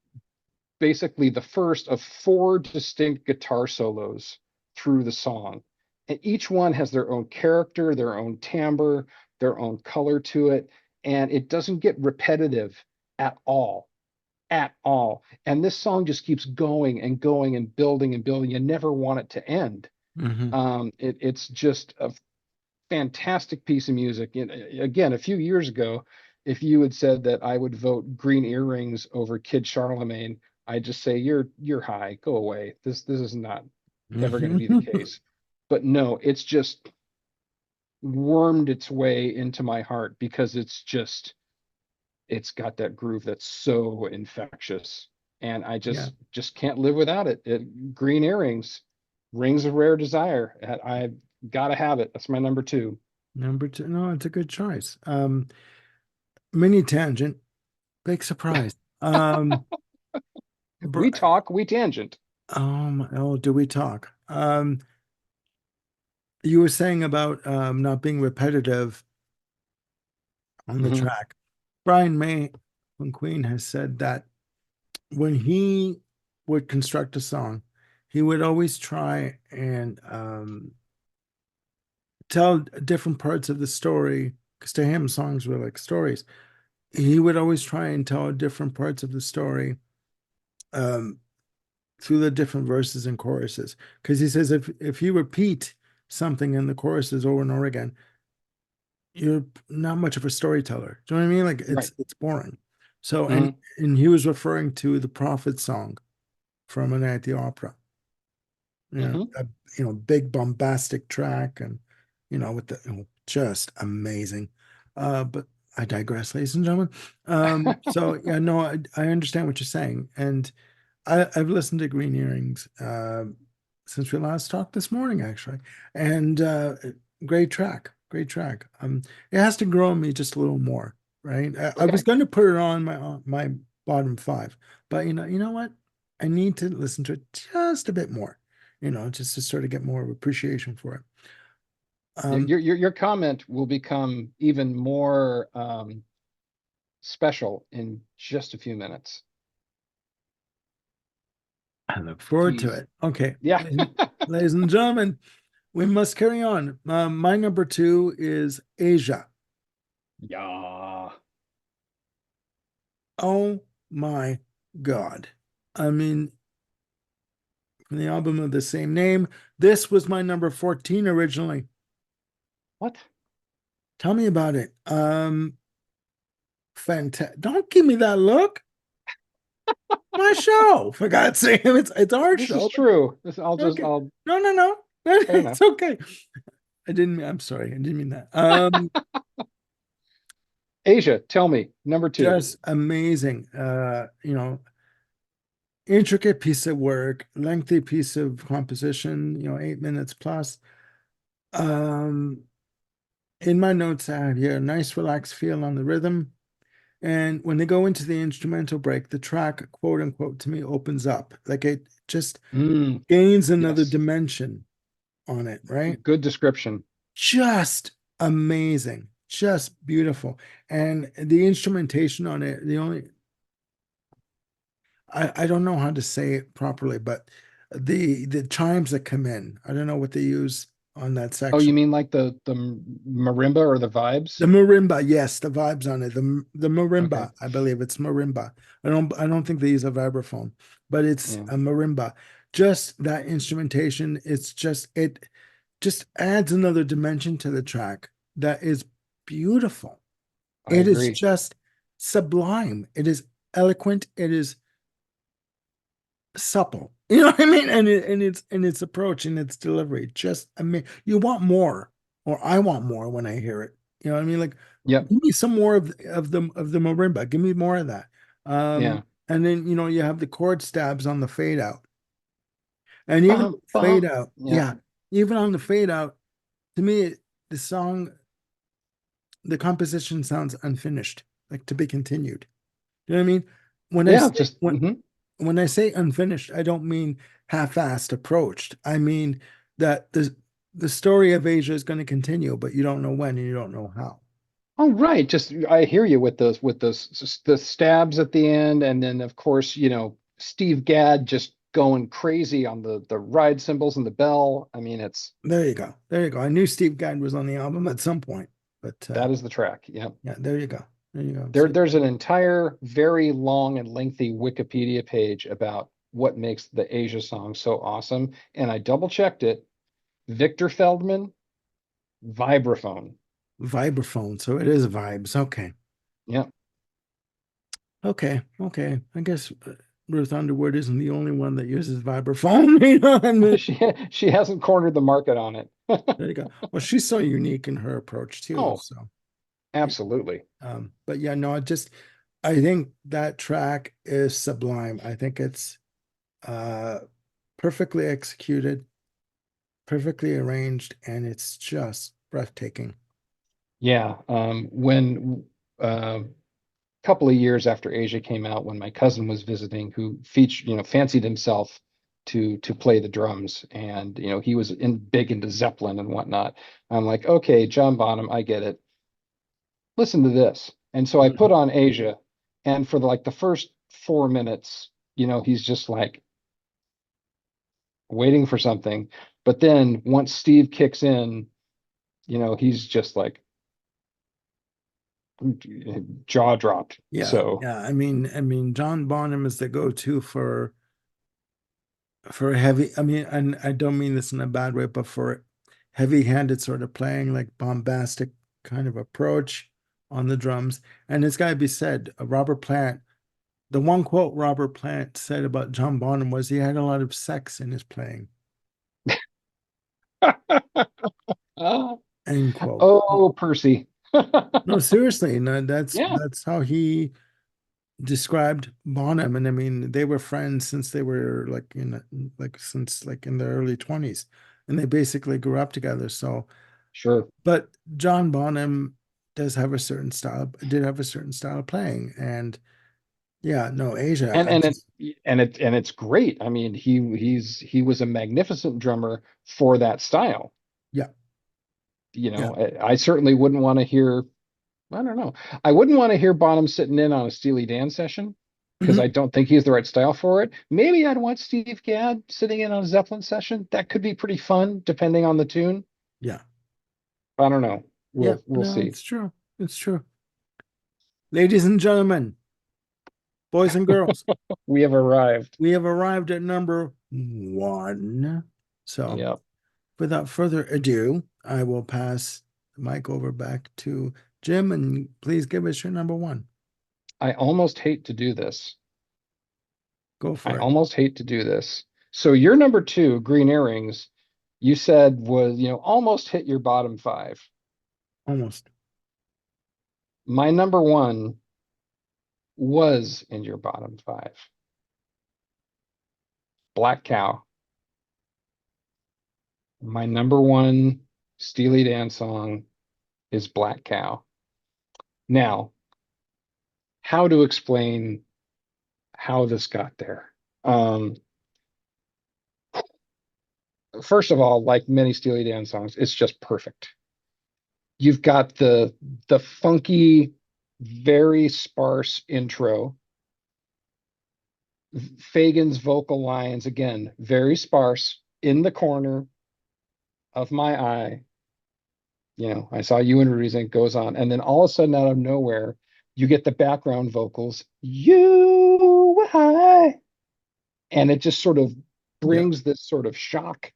basically the first of four distinct guitar solos through the song. And each one has their own character, their own timbre, their own color to it. And it doesn't get repetitive at all, at all. And this song just keeps going and going and building and building. You never want it to end. Mm-hmm. It's just a fantastic piece of music. And again, a few years ago, if you had said that I would vote Green Earrings over Kid Charlemagne, I'd just say you're high. Go away. This is not ever going to be the Mm-hmm. case. But no, it's just wormed its way into my heart because it's got that groove that's so infectious, and I Yeah. just can't live without it. Green Earrings, Rings of Rare Desire. I've got to have it. That's my number two. Number two. No, it's a good choice. Mini tangent, big surprise. Br We talk, we tangent. oh, do we talk? You were saying about not being repetitive on the Hmm. track. Brian May from Queen has said that when he would construct a song, he would always try and tell different parts of the story, because to him, songs were like stories. He would always try and tell different parts of the story um, through the different verses and choruses. Because he says if you repeat something in the choruses over and over again, you're not much of a storyteller. Do you know what I mean? Like Right. it's boring. So Hmm. and he was referring to the Prophet song from A Night at the Opera. Hmm. A big bombastic track and with the just amazing. But I digress, ladies and gentlemen. So yeah, no, I understand what you're saying, and I've listened to Green Earrings since we last talked this morning, actually, and great track, great track. It has to grow on me just a little more, right? I was Okay. going to put it on my bottom five, but you know what? I need to listen to it just a bit more, just to sort of get more of appreciation for it. Um, Your comment will become even more special in just a few minutes. I look forward to Geez. it. Okay, Yeah. ladies and gentlemen. We must carry on. My number two is Asia. Yeah. Oh my God. I mean, from the album of the same name, this was my number 14 originally. What? Tell me about it. Fantastic. Don't give me that look. My show, for God's sake. It's our This is show. true. Okay. I'll, No, no, no. fair enough. It's okay. I'm sorry. I didn't mean that. Asia, tell me, number two. Just amazing. Intricate piece of work, lengthy piece of composition, 8 minutes plus. Um, in my notes, I have here a nice relaxed feel on the rhythm. And when they go into the instrumental break, the track, quote unquote, to me opens up. Like it just Mm, gains another yes. dimension on it, right? Good description. Just amazing, just beautiful. And the instrumentation on it, I don't know how to say it properly, but the chimes that come in, I don't know what they use on that Oh, you section. mean like the marimba or the The vibes? marimba, yes, the vibes on it. The Okay. marimba, I believe it's marimba. I don't think they use a vibraphone, but it's Yeah, a marimba. Just that instrumentation, it just adds another dimension to the track that is beautiful. I It is agree. just sublime. It is eloquent. It is supple. You know what I mean? And its approach and its delivery. Just I mean, you want more, or I want more when I hear it. You know what I mean? Like, Yep. give me some more of the marimba. Give me more of that. Yeah. And then you have the chord stabs on the fade out, and even Bum, fade bum. out. Yeah. Yeah, even on the fade out, to me, the song, the composition sounds unfinished, like to be continued. You know what I mean? When I Yeah. say Just when when I say unfinished, I don't mean half-assed approached. I mean that the story of Asia is going to continue, but you don't know when and you don't know how. oh, right. Just I hear you with the stabs at the end, and then of course, Steve Gadd just going crazy on the ride cymbals and the bell. I mean, it's There you go. There you go. I knew Steve Gadd was on the album at some point, but that is the track. Yeah. yeah, there you go. There you go. See, There's an entire very long and lengthy Wikipedia page about what makes the Asia song so awesome. And I double checked it. Victor Feldman, vibraphone. vibraphone. So it is vibes. Okay. Yep. Okay. Okay. I guess Ruth Underwood isn't the only one that uses vibraphone. You know what I mean? She hasn't cornered the market on it. There you go. Well, she's so unique in her approach too. Oh, So yeah. absolutely. But yeah, no, I think that track is sublime. I think it's uh perfectly executed, perfectly arranged, and it's just breathtaking. Yeah. When couple of years after Asia came out, when my cousin was visiting, who fancied himself to play the drums, and he was big into Zeppelin and whatnot. I'm like, okay, John Bonham, I get it. Listen to this. And so I put Mhm. on Asia, and for the first 4 minutes, he's just like waiting for something. But then once Steve kicks in, he's just like jaw dropped. Yeah, So yeah. I mean, John Bonham is the go-to for heavy. I mean, and I don't mean this in a bad way, but for heavy-handed sort of playing, like bombastic kind of approach on the drums. And it's got to be said, Robert Plant. The one quote Robert Plant said about John Bonham was he had a lot of sex in his playing. End quote. oh, Percy. No, seriously, no, that's Yeah, that's how he described Bonham. And I mean, they were friends since they were since like in their early 20s. And they basically grew up together. So, sure. but John Bonham did have a certain style of playing. And yeah, no, Asia, And I and it just and it's great. I mean, he was a magnificent drummer for that style. yeah, yeah. I certainly wouldn't want to hear, I don't know. I wouldn't want to hear Bonham sitting in on a Steely Dan session. because Mhm. I don't think he's the right style for it. Maybe I'd want Steve Gadd sitting in on a Zeppelin session. That could be pretty fun, depending on the tune. Yeah. I don't know. Yeah. We'll No, see. it's true. It's true. Ladies and gentlemen, boys and girls, We have arrived. we have arrived at number one. So, Yep. without further ado, I will pass the mic over back to Jim, and please give us your number one. I almost hate to do this. Go I for it. almost hate to do this. So your number two, Green Earrings, you said was, almost hit your bottom five. Almost. My number one was in your bottom five. Black Cow. My number one Steely Dan song is Black Cow. Now, how to explain how this got there? Um, First of all, like many Steely Dan songs, it's just perfect. You've got the funky, very sparse intro. Fagen's vocal lines, again, very sparse, in the corner of my eye. I saw you and Reason goes on. And then all of a sudden, out of nowhere, you get the background vocals, you were high. And it just sort of Yeah. brings this sort of shock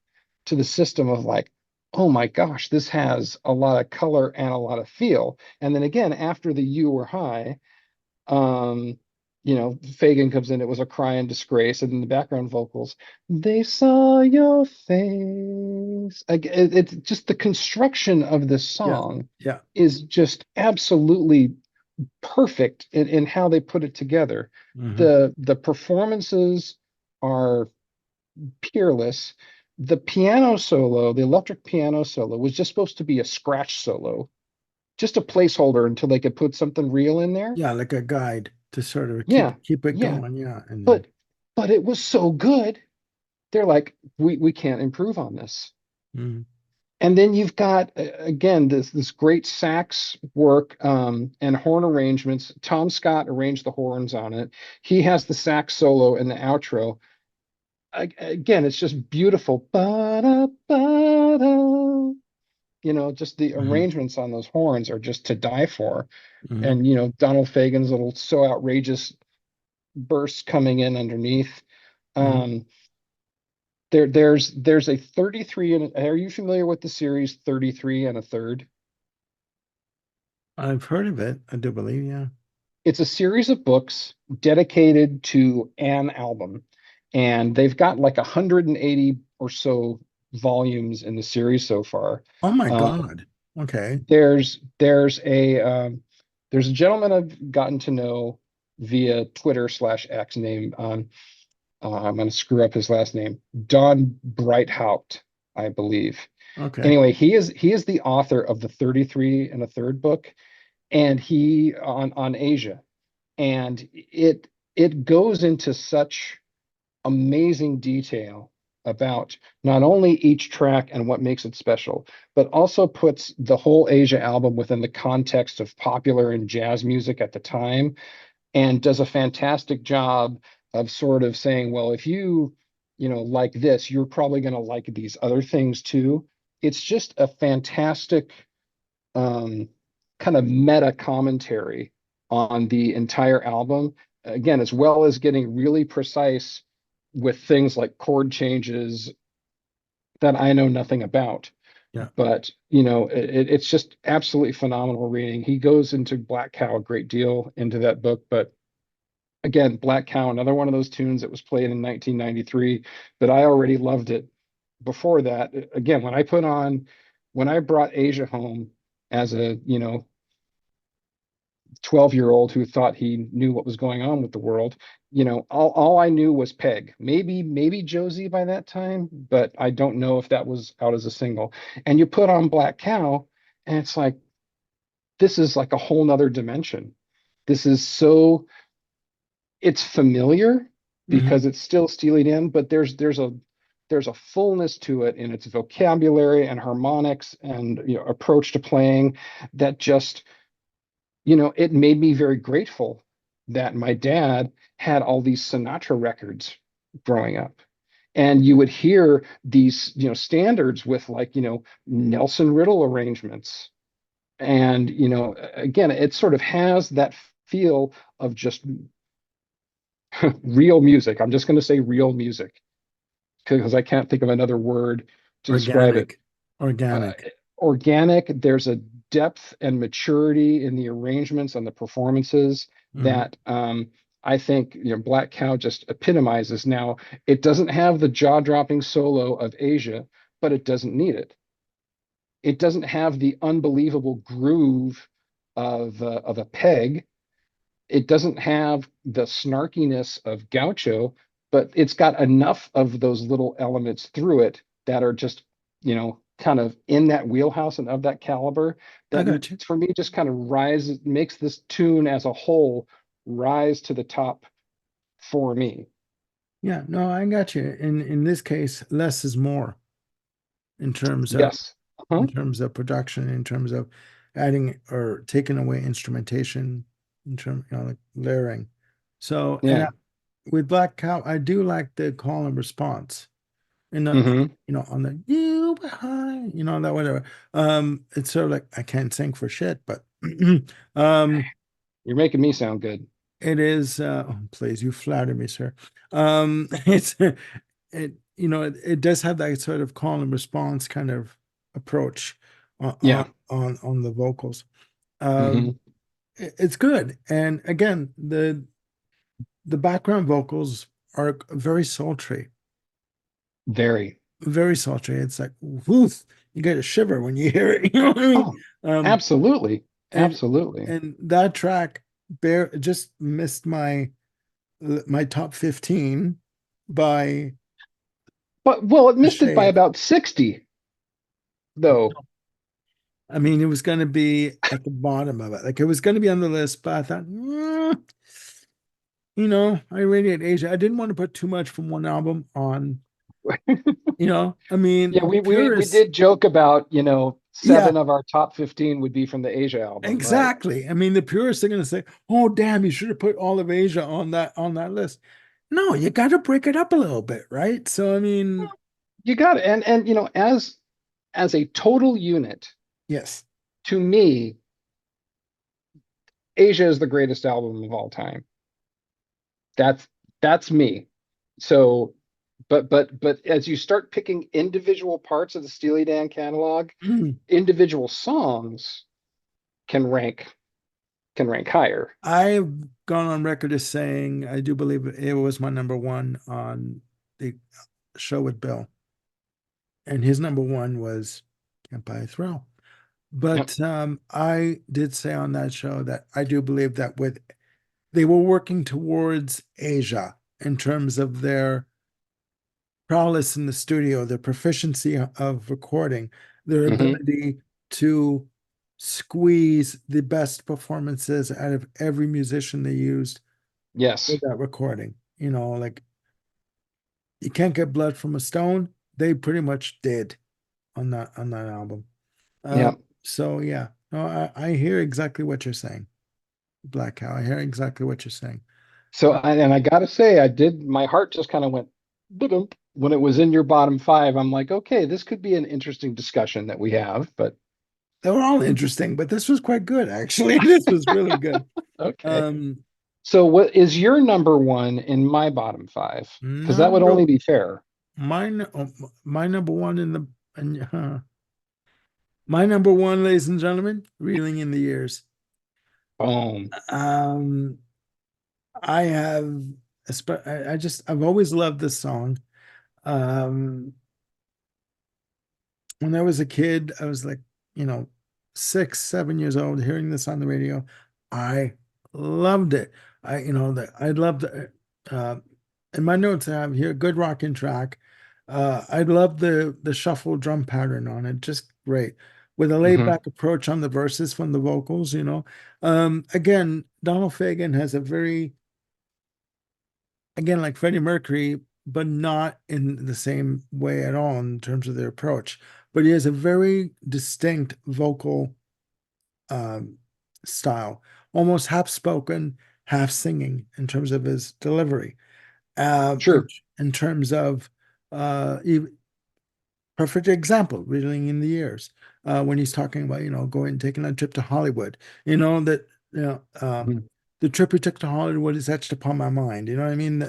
to the system of like, oh my gosh, this has a lot of color and a lot of feel. And then again, after the you were high, um, Fagan comes in, it was a cry and disgrace, and then the background vocals, they saw your face. Like it's just the construction of this Yeah. song Yeah. is just absolutely perfect in how they put it together. Hmm. The performances are peerless. The piano solo, the electric piano solo, was just supposed to be a scratch solo, just a placeholder until they could put something real in there. Yeah, like a guide to sort of Yeah, keep it yeah. going. Yeah. And then But but it was so good. They're like, we can't improve on this. mhm. And then you've got again this great sax work and horn arrangements. Tom Scott arranged the horns on it. He has the sax solo in the outro. Again, it's just beautiful. Ba-da, ba-da. Just the Mhm. arrangements on those horns are just to die for. Mhm. And Donald Fagen's little so outrageous bursts coming in underneath. Mhm. Um, there's a 33 and are you familiar with the series 33 and a third? I've heard of it, I do believe. Yeah. It's a series of books dedicated to an album, and they've got like 180 or so volumes in the series so far. Oh my Um, God. Okay. there's a gentleman I've gotten to know via Twitter/X named I'm going to screw up his last name, Don Breithaupt, I believe. Okay. Anyway, he is the author of the 33 and a third book, and he on Asia, and it goes into such amazing detail about not only each track and what makes it special, but also puts the whole Asia album within the context of popular and jazz music at the time, and does a fantastic job of sort of saying, well, if like this, you're probably going to like these other things too. It's just a fantastic um, kind of meta commentary on the entire album. Again, as well as getting really precise with things like chord changes that I know nothing about. Yeah. But it's just absolutely phenomenal reading. He goes into Black Cow a great deal into that book, but again, Black Cow, another one of those tunes that was played in 1993, but I already loved it before that. Again, when I brought Asia home as a, 12-year-old who thought he knew what was going on with the world, all I knew was Peg, maybe Josie by that time, but I don't know if that was out as a single. And you put on Black Cow, and it's like, this is like a whole nother dimension. This is so it's familiar Hmm. because it's still Steely Dan, but there's a fullness to it in its vocabulary and harmonics and approach to playing that just it made me very grateful that my dad had all these Sinatra records growing up. And you would hear these, standards with like, Nelson Riddle arrangements. And, again, it sort of has that feel of just real music. I'm just going to say real music because I can't think of another word to describe it. Organic, uh, organic. Organic. There's a depth and maturity in the arrangements and the performances Mhm. that I think Black Cow just epitomizes. Now, it doesn't have the jaw-dropping solo of Asia, but it doesn't need it. It doesn't have the unbelievable groove of a Peg. It doesn't have the snarkiness of Gaucho, but it's got enough of those little elements through it that are just, kind of in that wheelhouse and of that caliber I that got you. for me just kind of makes this tune as a whole rise to the top for me. Yeah, no, I got you. In this case, less is more in terms of Yes. Uh-huh. production, in terms of adding or taking away instrumentation, like layering. So, Yeah. with Black Cow, I do like the call and response. And Hmm. on the you behind, that whatever. It's sort of like I can't sing for shit, but um, You're making me sound good. it is. Oh, please, you flatter me, sir. It's it does have that sort of call and response kind of approach Yeah. on the vocals. Hmm. It's good, and again, the background vocals are very sultry, Very. very sultry. It's like, woof, you get a shiver when you hear it. You know what I mean? Oh, Um, absolutely. and Absolutely. that track just missed my top 15 by But well, it a missed it by shade. about 60, though. I mean, it was going to be at the bottom of it. Like it was going to be on the list, but I thought, I radiate Asia. I didn't want to put too much from one album on, I mean, Yeah, we purists, did joke about, yeah, seven of our top 15 would be from the Asia album, right? exactly. I mean, the purists are going to say, "Oh, damn, you should have put all of Asia on that list." No, you got to break it up a little bit, right? So, I mean, You got it. And as a total unit, yes, to me, Asia is the greatest album of all time. That's that's me. So, but as you start picking individual parts of the Steely Dan catalog, individual songs can rank can rank higher. I've gone on record as saying I do believe it was my number one on the show with Bill, and his number one was "Can't Buy a Thrill." Yep. But I did say on that show that I do believe that with they were working towards Asia in terms of their prowess in the studio, their proficiency of recording, their Hmm. ability to squeeze the best performances out of every musician they used for Yes. that recording. Like you can't get blood from a stone. They pretty much did on that album. Uh, Yep. so yeah, no, I hear exactly what you're saying, Black Cow. I hear exactly what you're saying. So and I gotta say, my heart just kind of went ba-dum when it was in your bottom five. I'm like, okay, this could be an interesting discussion that we have, but They were all interesting, but this was quite good, actually. This was really good. okay. Um, So what is your number one in my bottom five? Because that would number only be fair. mine, my number one my number one, ladies and gentlemen, reeling in the years. Boom. Um, I have, I've always loved this song. Um, when I was a kid, I was like, 6, 7 years old, hearing this on the radio. I loved it. I loved it. In my notes, I have here good rocking track. I love the shuffle drum pattern on it, just great. With a laid Hmm. back approach on the verses from the vocals. Again, Donald Fagen has a very, again, like Freddie Mercury, but not in the same way at all in terms of their approach. But he has a very distinct vocal um, style, almost half spoken. half singing in terms of his delivery. Um, in, Sure. in terms of even perfect example, reeling in the years, when he's talking about, going taking a trip to Hollywood, that Hmm. the trip he took to Hollywood is etched upon my mind. You know what I mean?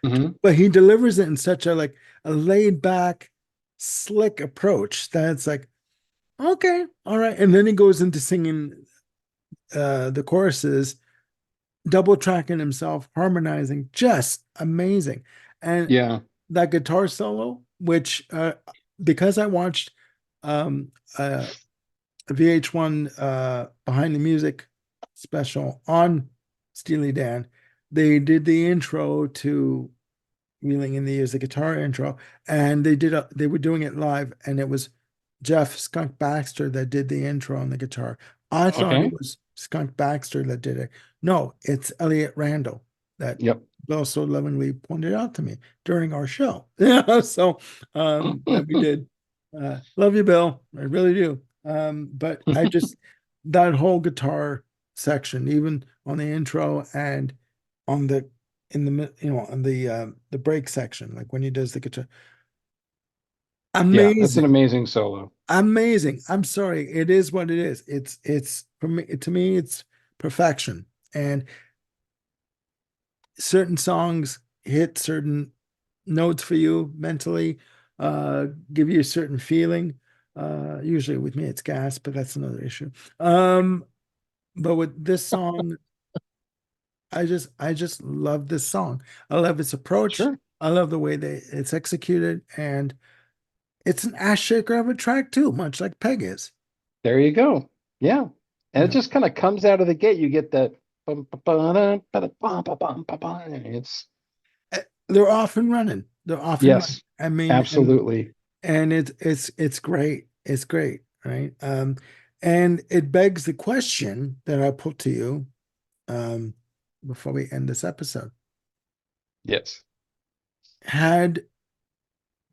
Hmm. But he delivers it in such a laid back, slick approach that it's like, okay, all right. And then he goes into singing the choruses, double tracking himself, harmonizing, just amazing. And Yeah. that guitar solo, which because I watched um, a VH1 behind the music special on Steely Dan, they did the intro to Reeling in the Years, the guitar intro, and they were doing it live, and it was Jeff Skunk Baxter that did the intro on the guitar. I thought it Okay. was Skunk Baxter that did it. No, it's Elliot Randall that Yep. Bill so lovingly pointed out to me during our show. Yeah, so that we did. Love you, Bill. I really do. But I just that whole guitar section, even on the intro and on the in the on the break section, like when he does the guitar. Yeah, that's an Amazing. amazing solo. Amazing. I'm sorry. It is what it is. It's for me, to me, it's perfection. And certain songs hit certain notes for you mentally, give you a certain feeling. Usually with me it's gas, but that's another issue. Um, but with this song, I just love this song. I love its approach. Sure. I love the way it's executed, and it's an ass shaker of a track too, much like Peg is. There you go. Yeah. And You it know, just kind of comes out of the gate. You get that it's they're off and running. They're off and running. yes, I mean, absolutely. and it's great. It's great, right? And it begs the question that I put to you um before we end this episode. Yes. Had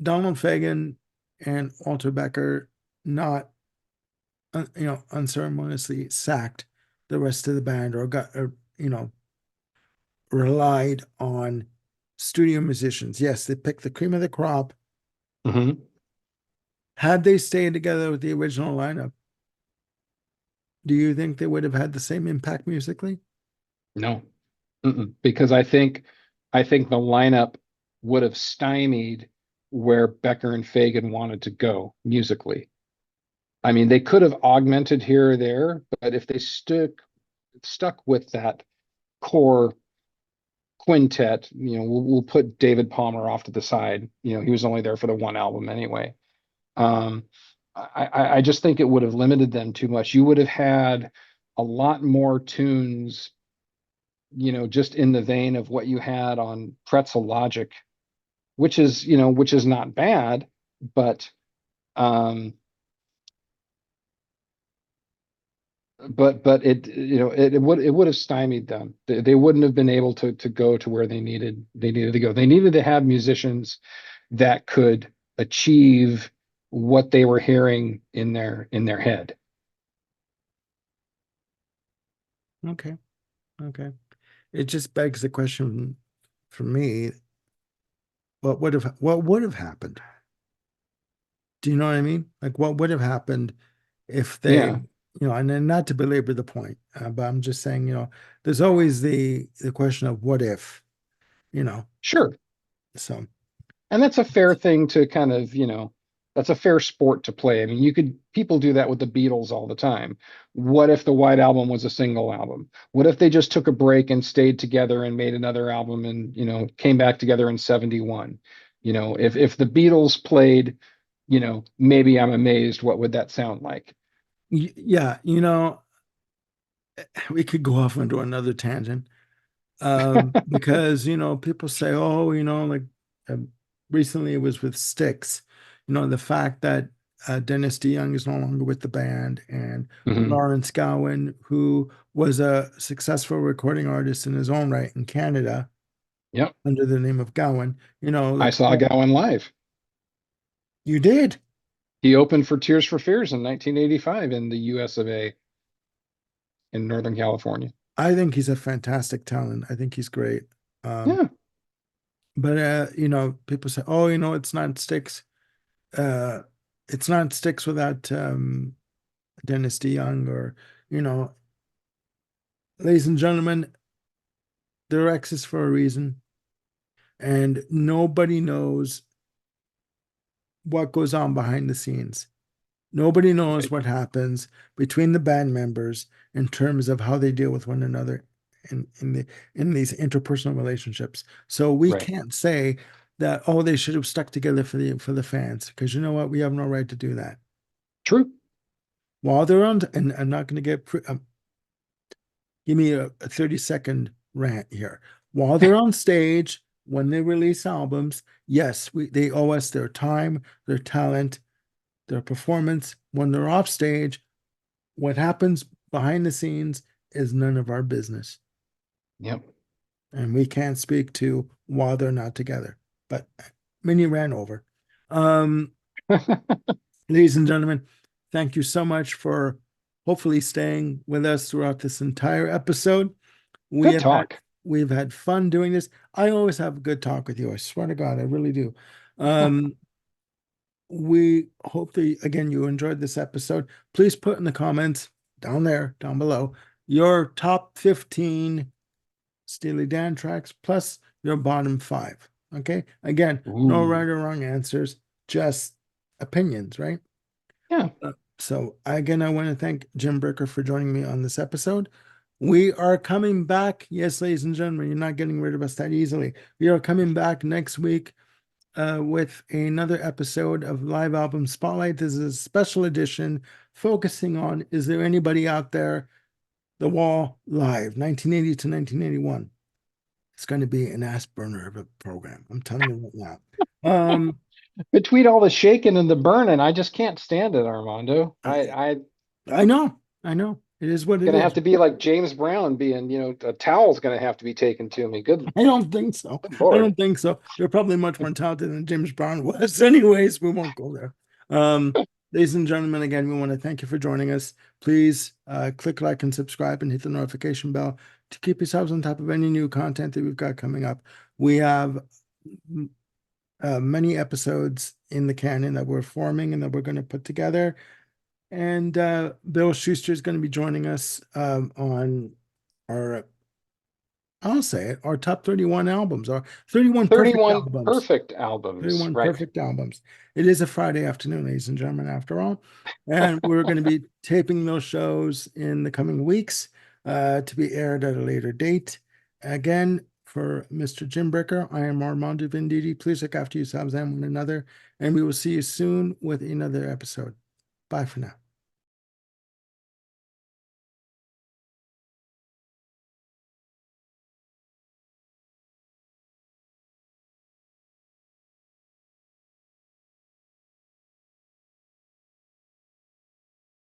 Donald Fagen and Walter Becker not unceremoniously sacked the rest of the band or relied on studio musicians. Yes, they picked the cream of the crop. Hmm. Had they stayed together with the original lineup, do you think they would have had the same impact musically? No. Mm-mm. Because I think the lineup would have stymied where Becker and Fagan wanted to go musically. I mean, they could have augmented here or there, but if they stuck with that core quintet, we'll put David Palmer off to the side. He was only there for the one album anyway. Um, I just think it would have limited them too much. You would have had a lot more tunes, just in the vein of what you had on Pretzel Logic, which is not bad, but um, it would have stymied them. They wouldn't have been able to go to where they needed to go. They needed to have musicians that could achieve what they were hearing in their head. Okay, okay. It just begs the question for me, what would have happened? Do you know what I mean? Like what would have happened if they, Yeah, and then not to belabor the point, but I'm just saying, there's always the question of what if, you know. sure. So And that's a fair thing to kind of, that's a fair sport to play. I mean, people do that with the Beatles all the time. What if the White Album was a single album? What if they just took a break and stayed together and made another album and, came back together in 71? If the Beatles played, Maybe I'm Amazed, what would that sound like? yeah, we could go off into another tangent. Because people say, oh, like um, recently it was with Styx, the fact that Dennis DeYoung is no longer with the band, and Hmm. Lawrence Gowan, who was a successful recording artist in his own right in Canada Yep. under the name of Gowan, I like, saw oh, Gowan live. you did. He opened for Tears for Fears in 1985 in the US of A in Northern California. I think he's a fantastic talent. I think he's great. Um, Yeah, but people say, "Oh, it's not Sticks. Uh, it's not Sticks without Dennis DeYoung," or you know, ladies and gentlemen, they're exes for a reason, and nobody knows what goes on behind the scenes. Nobody knows right, what happens between the band members in terms of how they deal with one another in these interpersonal relationships. So we right. can't say that, oh, they should have stuck together for the fans, because you know what, we have no right to do that. True. While they're on, and I'm not going to give me a 30-second rant here. While they're on stage, when they release albums, yes, they owe us their time, their talent, their performance. When they're off stage, what happens behind the scenes is none of our business. Yep. And we can't speak to while they're not together. But mini ran over. Um, Ladies and gentlemen, thank you so much for hopefully staying with us throughout this entire episode. We Good have had talk. we've had fun doing this. I always have a good talk with you. I swear to God, I really do. Um, we hope that again you enjoyed this episode. Please put in the comments down there, down below, your top 15 Steely Dan tracks plus your bottom five. Okay. Again, no right Ooh. or wrong answers, just opinions, right? Yeah. So again, I want to thank Jim Bricker for joining me on this episode. We are coming back. Yes, ladies and gentlemen, you're not getting rid of us that easily. We are coming back next week with another episode of Live Album Spotlight. This is a special edition focusing on, is there anybody out there? The Wall Live, 1980 to 1981. It's going to be an ass burner of a program. I'm telling you right now. Between all the shaking and the burning, I just can't stand it, Armando. I, I I know, I know. It is what it gonna have is. to be like James Brown being, a towel's gonna have to be taken to me. I don't think so. Good I Lord. don't think so. You're probably much more talented than James Brown was. Anyways, we won't go there. Um, Ladies and gentlemen, again, we want to thank you for joining us. Please click like and subscribe and hit the notification bell to keep yourselves on top of any new content that we've got coming up. We have many episodes in the canon that we're forming and that we're going to put together. And Bill Schuster is going to be joining us on our, I'll say it, our top 31 albums, our 31 perfect 31 albums. perfect albums. 31 Right. perfect albums. It is a Friday afternoon, ladies and gentlemen, after all. And we're going to be taping those shows in the coming weeks to be aired at a later date. Again, for Mr. Jim Bricker, I am Armando Venditti. Please look after yourselves and one another, and we will see you soon with another episode. Bye for now.